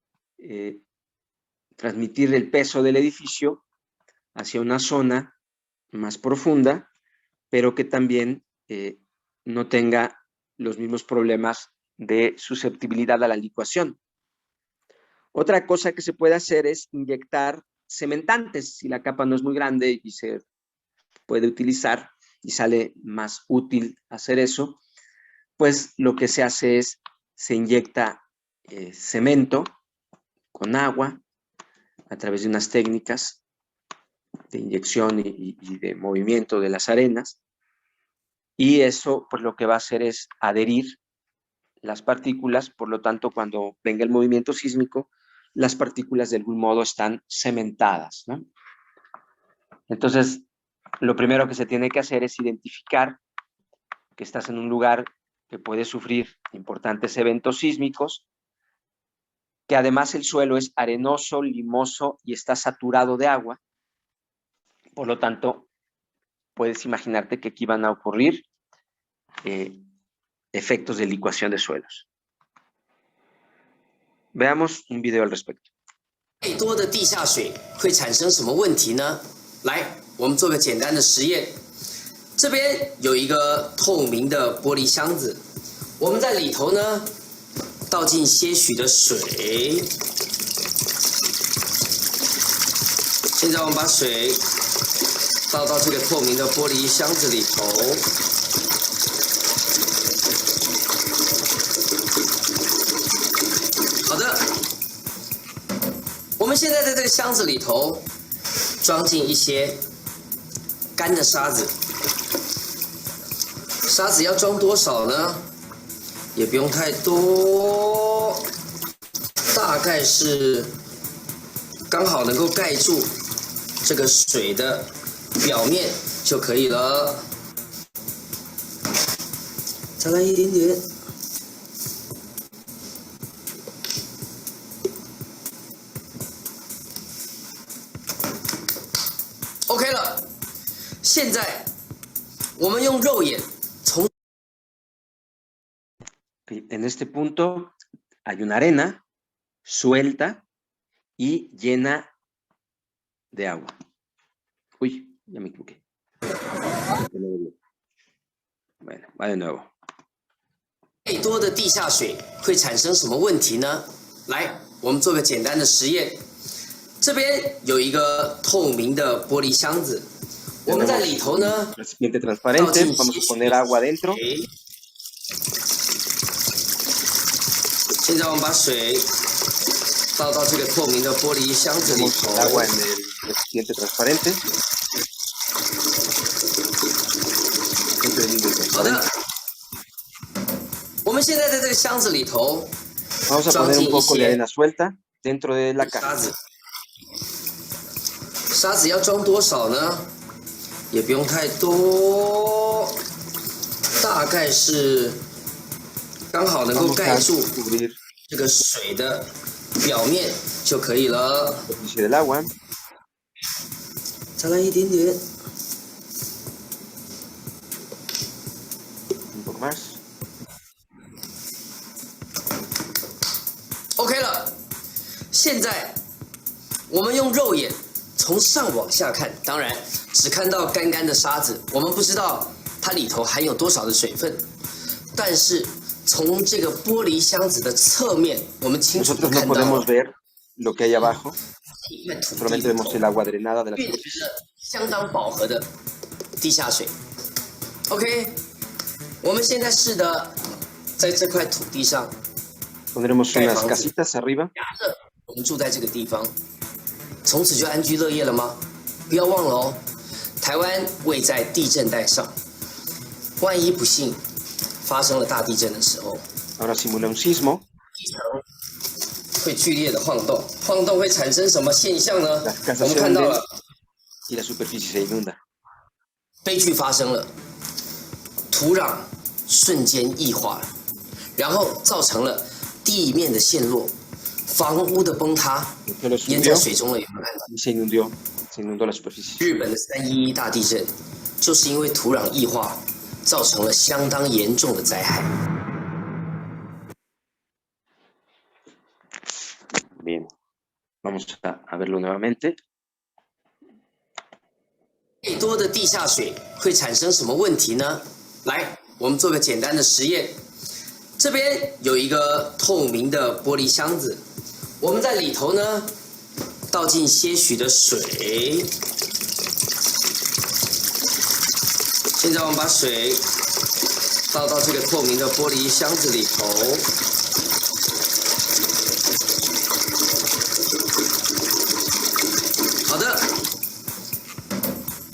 transmitir el peso del edificio hacia una zona más profunda, pero que también no tenga los mismos problemas de susceptibilidad a la licuación. Otra cosa que se puede hacer es inyectar cementantes, si la capa no es muy grande y se puede utilizar y sale más útil hacer eso, pues lo que se hace es, se inyecta cemento con agua a través de unas técnicas de inyección y de movimiento de las arenas, y eso pues lo que va a hacer es adherir las partículas, por lo tanto cuando venga el movimiento sísmico, las partículas de algún modo están cementadas, ¿no? Entonces, lo primero que se tiene que hacer es identificar que estás en un lugar que puede sufrir importantes eventos sísmicos, que además el suelo es arenoso, limoso y está saturado de agua. Por lo tanto, puedes imaginarte que aquí van a ocurrir efectos de licuación de suelos. Veamos un video al respecto. 太多的地下水会产生什么问题呢？来，我们做个简单的实验。这边有一个透明的玻璃箱子，我们在里头呢倒进些许的水。现在我们把水倒到这个透明的玻璃箱子里头。好的，我们现在在这个箱子里头装进一些干的沙子。沙子要装多少呢？也不用太多，大概是刚好能够盖住这个水的表面就可以了。再来一点点。OK 了，现在我们用肉眼从 En este punto hay una arena suelta y llena de agua. Uy, ya me equivoqué. Bueno, va de nuevo. 太多的地下水会产生什么问题呢？来，我们做个简单的实验。这边有一个透明的玻璃箱子，我们在里头呢 recipiente transparente, vamos a poner agua dentro. 现在我们把水倒到这个透明的玻璃箱子里 Ponemos 头 el。agua en el recipiente transparente. Recipiente de vidrio 好的 transparente.，我们现在在这个箱子里头 Vamos a 装 poner 进 un 一 poco de 些 arena suelta dentro de la 沙 caja. 子。沙子要装多少呢？也不用太多，大概是刚好能够 Vamos 盖 a 住 cubrir 这个水的表面就可以了。 la superficie del agua. 再来一点点。 Un poco más. OK 了，现在我们用肉眼从上往下看，当然只看到干干的沙子，我们不知道它里头含有多少的水分。但是从这个玻璃箱子的侧面，我们清楚地 Nosotros no 看到 podemos ver lo que hay abajo, 一块土地 solamente 里 vemos 头 el agua drenada de la 蕴含 superficie. 了相当饱和的地下水。OK， 我们现在试的在这块土地上。 Pondremos Cae unas房子。 casitas arriba. 假设我们住在这个地方，从此就安居乐业了吗？不要忘了哦，台湾位在地震带上，万一不幸发生了大地震的时候， Ahora simula un sismo. 地层会剧烈的晃动，晃动会产生什么现象呢？ Las 我 casas 们 se 看到 hunden 了， y la superficie se inunda. 悲剧发生了，土壤瞬间异化了，然后造成了地面的陷落，房屋的崩塌， El suelo 淹在 subió 水中了，有没有看到？ y se inundó la superficie. 日本的3.11大地震，就是因为土壤异化，造成了相当严重的灾害。 Bien, vamos a verlo nuevamente. 太多的地下水会产生什么问题呢？来，我们做个简单的实验。这边有一个透明的玻璃箱子，我们在里头呢倒进些许的水。现在我们把水倒到这个透明的玻璃箱子里头。 好的，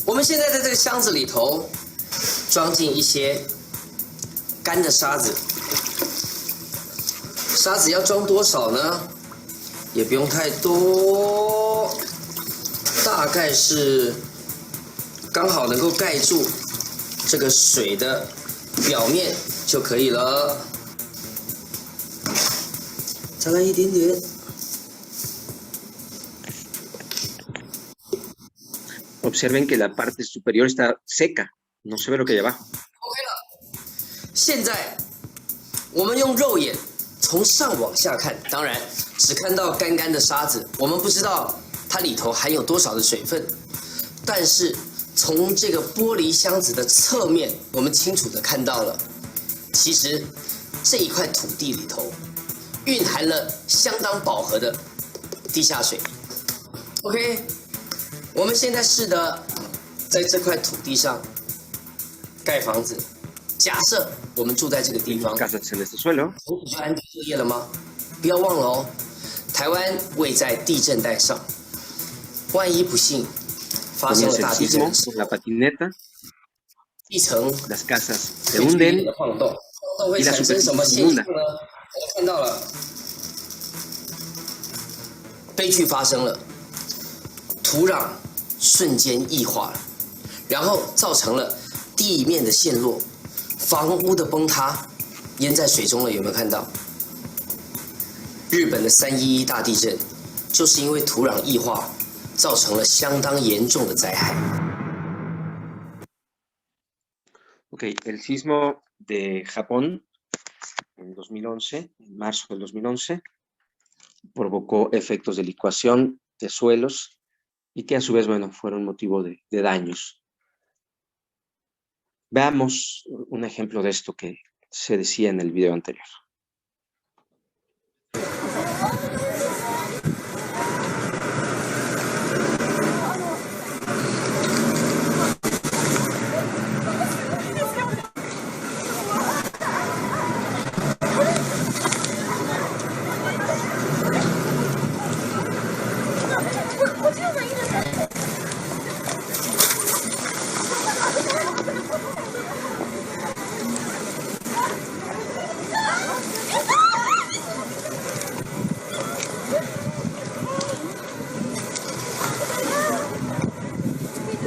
我们现在在这个箱子里头装进一些干的沙子。沙子要装多少呢？也不用太多，大概是刚好能够盖住这个水的表面就可以了。再来一点点。 Observen que la parte superior está seca, no se ve lo que hay abajo. OK 了，现在我们用肉眼从上往下看，当然只看到干干的沙子，我们不知道它里头含有多少的水分。但是从这个玻璃箱子的侧面，我们清楚地看到了，其实这一块土地里头蕴含了相当饱和的地下水。OK。 我们现在试的在这块土地上盖房子。假设我们住在这个地方， Casas en este suelo. 从此就安居乐业了吗？不要忘了哦，台湾位在地震带上，万一不幸发生了 Comienza el 大地震 sismo 的时 con la 候， patineta, 地层 las casas se 会剧烈 hunden 的晃动，晃动会产生什么现象呢？我们看到了，悲剧发生了，土壤 瞬间异化了，然后造成了地面的陷落，房屋的崩塌，淹在水中了。有没有看到？日本的3.11大地震，就是因为土壤异化，造成了相当严重的灾害。 Ok, el sismo de Japón en 2011, en marzo del 2011, provocó efectos de licuación de suelos y que a su vez, bueno, fueron motivo de daños. Veamos un ejemplo de esto que se decía en el video anterior.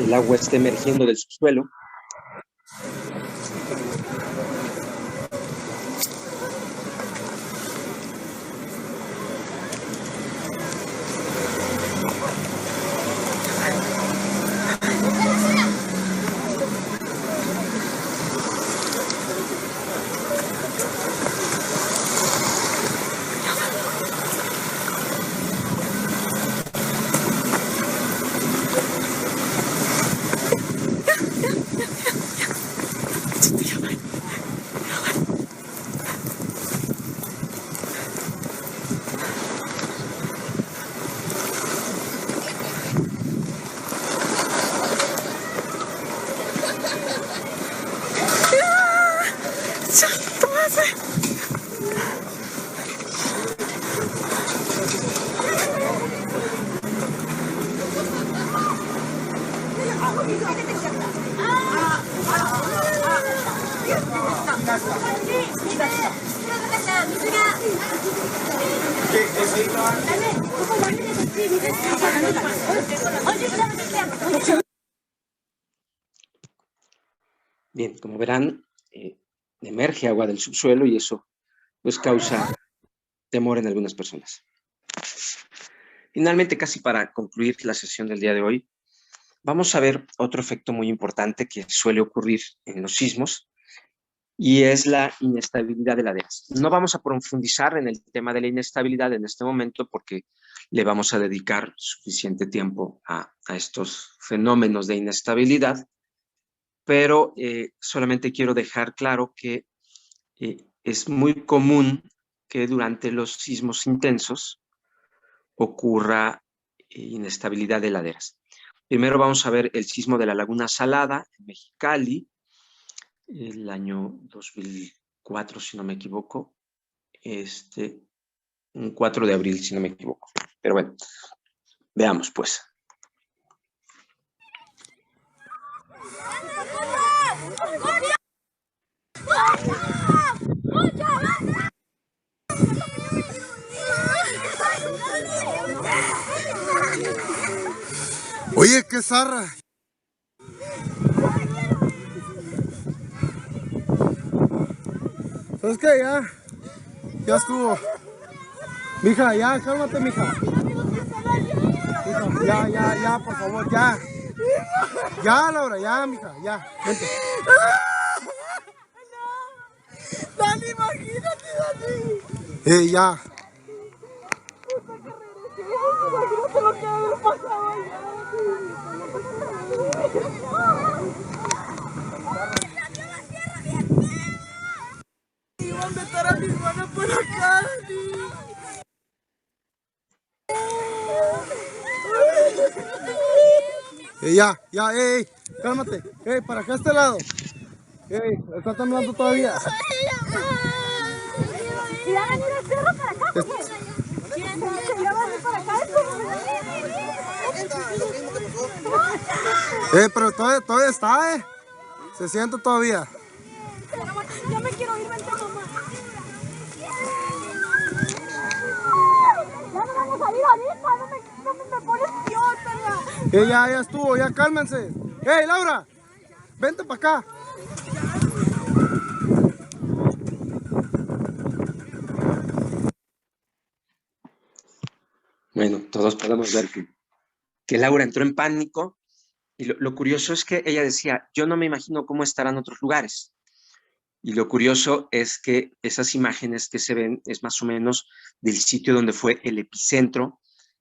el agua está emergiendo del subsuelo. Bien, como verán, emerge agua del subsuelo y eso pues causa temor en algunas personas. Finalmente, casi para concluir la sesión del día de hoy, vamos a ver otro efecto muy importante que suele ocurrir en los sismos y es la inestabilidad de laderas. No vamos a profundizar en el tema de la inestabilidad en este momento porque le vamos a dedicar suficiente tiempo a estos fenómenos de inestabilidad, pero solamente quiero dejar claro que es muy común que durante los sismos intensos ocurra inestabilidad de laderas. Primero vamos a ver el sismo de la Laguna Salada en Mexicali, el año 2004, si no me equivoco, un 4 de abril, si no me equivoco. Pero bueno, veamos pues. Oye, qué zarra. ¿Sabes qué? Ya estuvo. Mija, ya, cálmate, mija. Ya, por favor, ya. Ya, Laura, ya, mija, ya. Vente. Dani, imagínate, Dani. Ya. Imagínate lo que haber pasado allá. Iban a meter a mi hermana por acá, Dani. Ya, cálmate. Para acá a este lado. Está temblando todavía. Y van a venir el cerro para acá, pues. Ya van a venir para acá. Pero todavía está, Se siente todavía. Ya me quiero ir, vente, mamá. Ya no vamos a ir ahorita, no me pones peor, Ya estuvo, ya cálmense. Laura, vente para acá. Bueno, todos podemos ver que Laura entró en pánico y lo curioso es que ella decía, yo no me imagino cómo estarán otros lugares. Y lo curioso es que esas imágenes que se ven es más o menos del sitio donde fue el epicentro,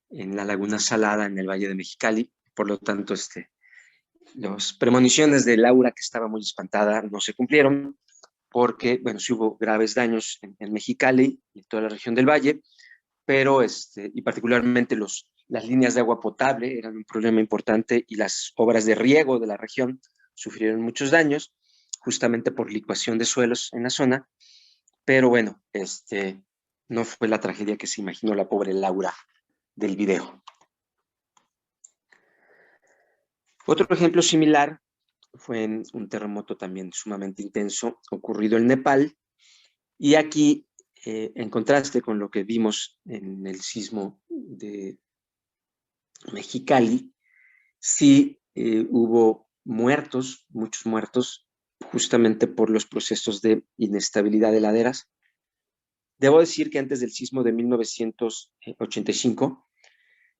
en la Laguna Salada, en el Valle de Mexicali. Por lo tanto, las premoniciones de Laura, que estaba muy espantada, no se cumplieron, porque, bueno, sí hubo graves daños en Mexicali y en toda la región del Valle, pero, y particularmente las líneas de agua potable eran un problema importante y las obras de riego de la región sufrieron muchos daños, justamente por licuación de suelos en la zona, pero bueno, no fue la tragedia que se imaginó la pobre Laura del video. Otro ejemplo similar fue en un terremoto también sumamente intenso ocurrido en Nepal, y aquí, en contraste con lo que vimos en el sismo de Mexicali, sí hubo muertos, muchos muertos, justamente por los procesos de inestabilidad de laderas. Debo decir que antes del sismo de 1985,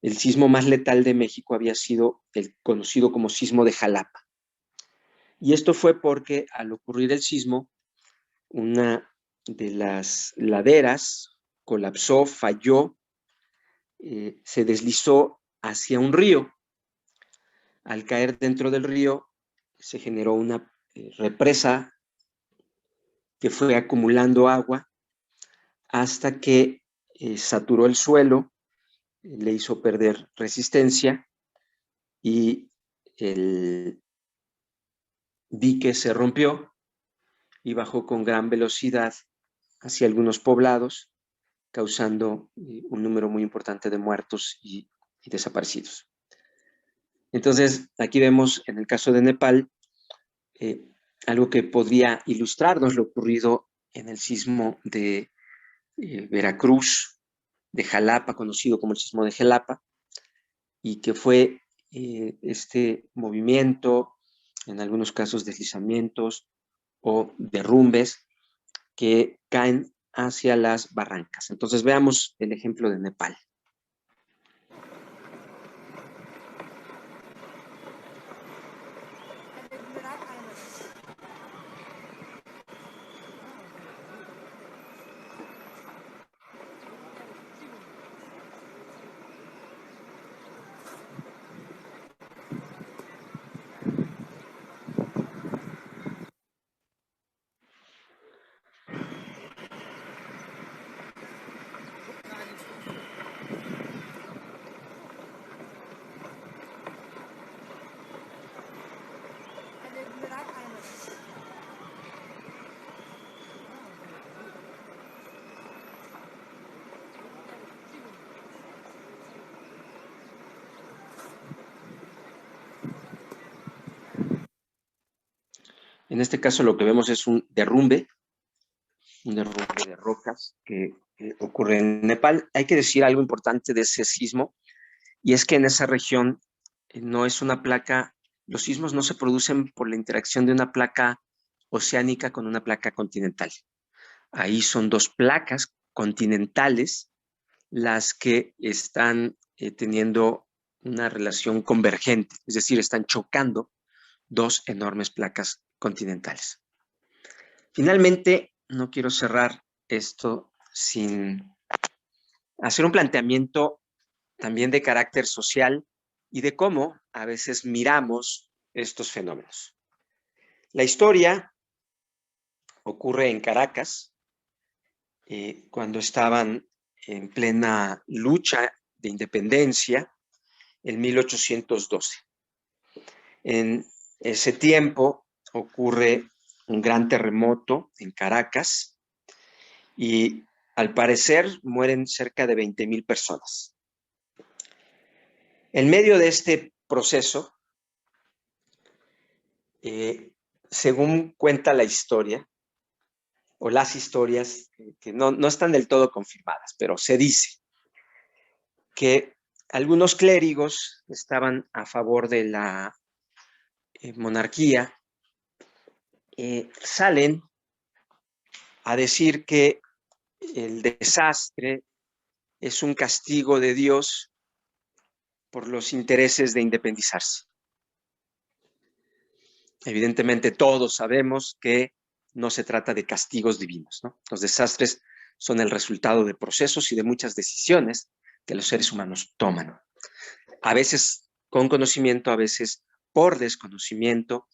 el sismo más letal de México había sido el conocido como sismo de Jalapa. Y esto fue porque al ocurrir el sismo, una de las laderas colapsó, falló, se deslizó hacia un río. Al caer dentro del río, se generó una represa que fue acumulando agua hasta que saturó el suelo, le hizo perder resistencia y el dique se rompió y bajó con gran velocidad hacia algunos poblados, causando un número muy importante de muertos y desaparecidos. Entonces, aquí vemos en el caso de Nepal algo que podría ilustrarnos lo ocurrido en el sismo de Veracruz, de Jalapa, conocido como el sismo de Jalapa, y que fue este movimiento, en algunos casos deslizamientos o derrumbes que caen hacia las barrancas. Entonces veamos el ejemplo de Nepal. En este caso lo que vemos es un derrumbe de rocas que ocurre en Nepal. Hay que decir algo importante de ese sismo, y es que en esa región no es una placa, los sismos no se producen por la interacción de una placa oceánica con una placa continental. Ahí son dos placas continentales las que están teniendo una relación convergente, es decir, están chocando dos enormes placas continentales. Finalmente, no quiero cerrar esto sin hacer un planteamiento también de carácter social y de cómo a veces miramos estos fenómenos. La historia ocurre en Caracas, cuando estaban en plena lucha de independencia en 1812. En ese tiempo ocurre un gran terremoto en Caracas y al parecer mueren cerca de 20,000 personas. En medio de este proceso, según cuenta la historia, o las historias que no están del todo confirmadas, pero se dice que algunos clérigos estaban a favor de la monarquía, salen a decir que el desastre es un castigo de Dios por los intereses de independizarse. Evidentemente todos sabemos que no se trata de castigos divinos, ¿no? Los desastres son el resultado de procesos y de muchas decisiones que los seres humanos toman. A veces con conocimiento, a veces por desconocimiento,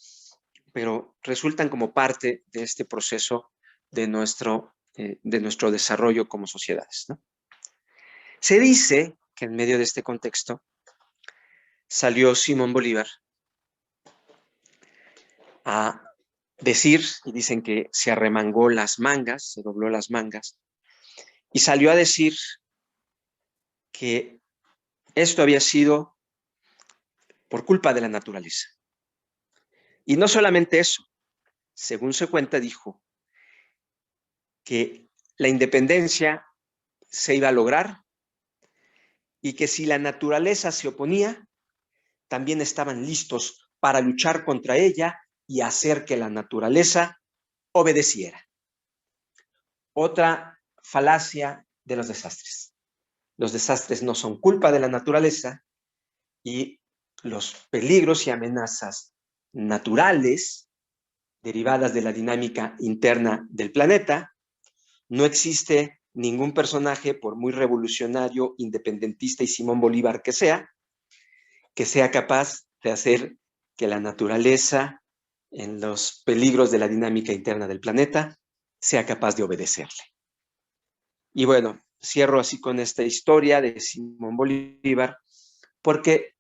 pero resultan como parte de este proceso de nuestro desarrollo como sociedades, ¿no? Se dice que en medio de este contexto salió Simón Bolívar a decir, y dicen que se arremangó las mangas, se dobló las mangas, y salió a decir que esto había sido por culpa de la naturaleza. Y no solamente eso, según se cuenta, dijo que la independencia se iba a lograr y que si la naturaleza se oponía, también estaban listos para luchar contra ella y hacer que la naturaleza obedeciera. Otra falacia de los desastres. Los desastres no son culpa de la naturaleza y los peligros y amenazas naturales derivadas de la dinámica interna del planeta. No existe ningún personaje, por muy revolucionario, independentista y Simón Bolívar que sea capaz de hacer que la naturaleza, en los peligros de la dinámica interna del planeta, sea capaz de obedecerle. Y bueno, cierro así con esta historia de Simón Bolívar, porque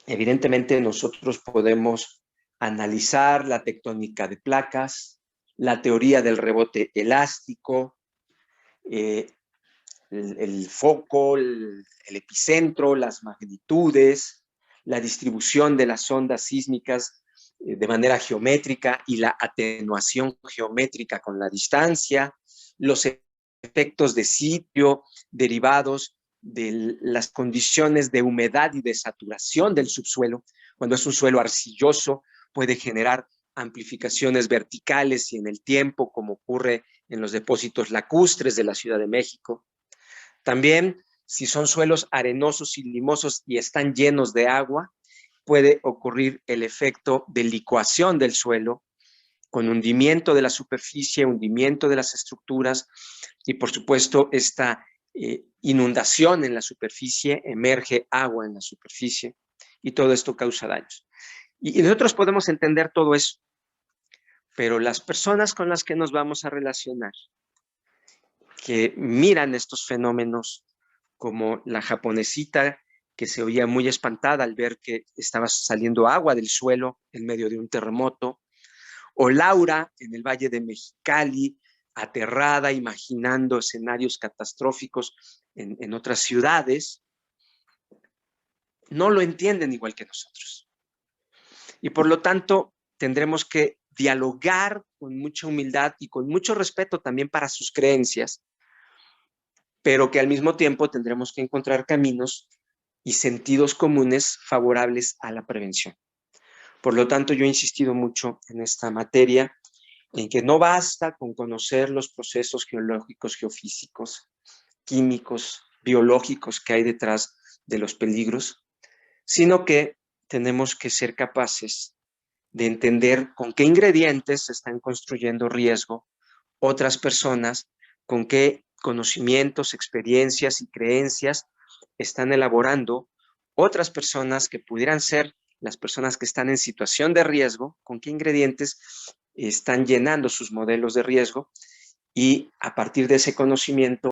evidentemente nosotros podemos analizar la tectónica de placas, la teoría del rebote elástico, el foco, el epicentro, las magnitudes, la distribución de las ondas sísmicas de manera geométrica y la atenuación geométrica con la distancia, los efectos de sitio derivados de las condiciones de humedad y de saturación del subsuelo. Cuando es un suelo arcilloso, puede generar amplificaciones verticales y en el tiempo, como ocurre en los depósitos lacustres de la Ciudad de México. También, si son suelos arenosos y limosos y están llenos de agua, puede ocurrir el efecto de licuación del suelo, con hundimiento de la superficie, hundimiento de las estructuras y, por supuesto, esta inundación en la superficie, emerge agua en la superficie y todo esto causa daños. Y nosotros podemos entender todo eso, pero las personas con las que nos vamos a relacionar, que miran estos fenómenos, como la japonesita que se oía muy espantada al ver que estaba saliendo agua del suelo en medio de un terremoto, o Laura en el Valle de Mexicali, aterrada, imaginando escenarios catastróficos en otras ciudades, no lo entienden igual que nosotros. Y por lo tanto, tendremos que dialogar con mucha humildad y con mucho respeto también para sus creencias, pero que al mismo tiempo tendremos que encontrar caminos y sentidos comunes favorables a la prevención. Por lo tanto, yo he insistido mucho en esta materia, en que no basta con conocer los procesos geológicos, geofísicos, químicos, biológicos que hay detrás de los peligros, sino que tenemos que ser capaces de entender con qué ingredientes se están construyendo riesgo otras personas, con qué conocimientos, experiencias y creencias están elaborando otras personas que pudieran ser las personas que están en situación de riesgo, con qué ingredientes están llenando sus modelos de riesgo y a partir de ese conocimiento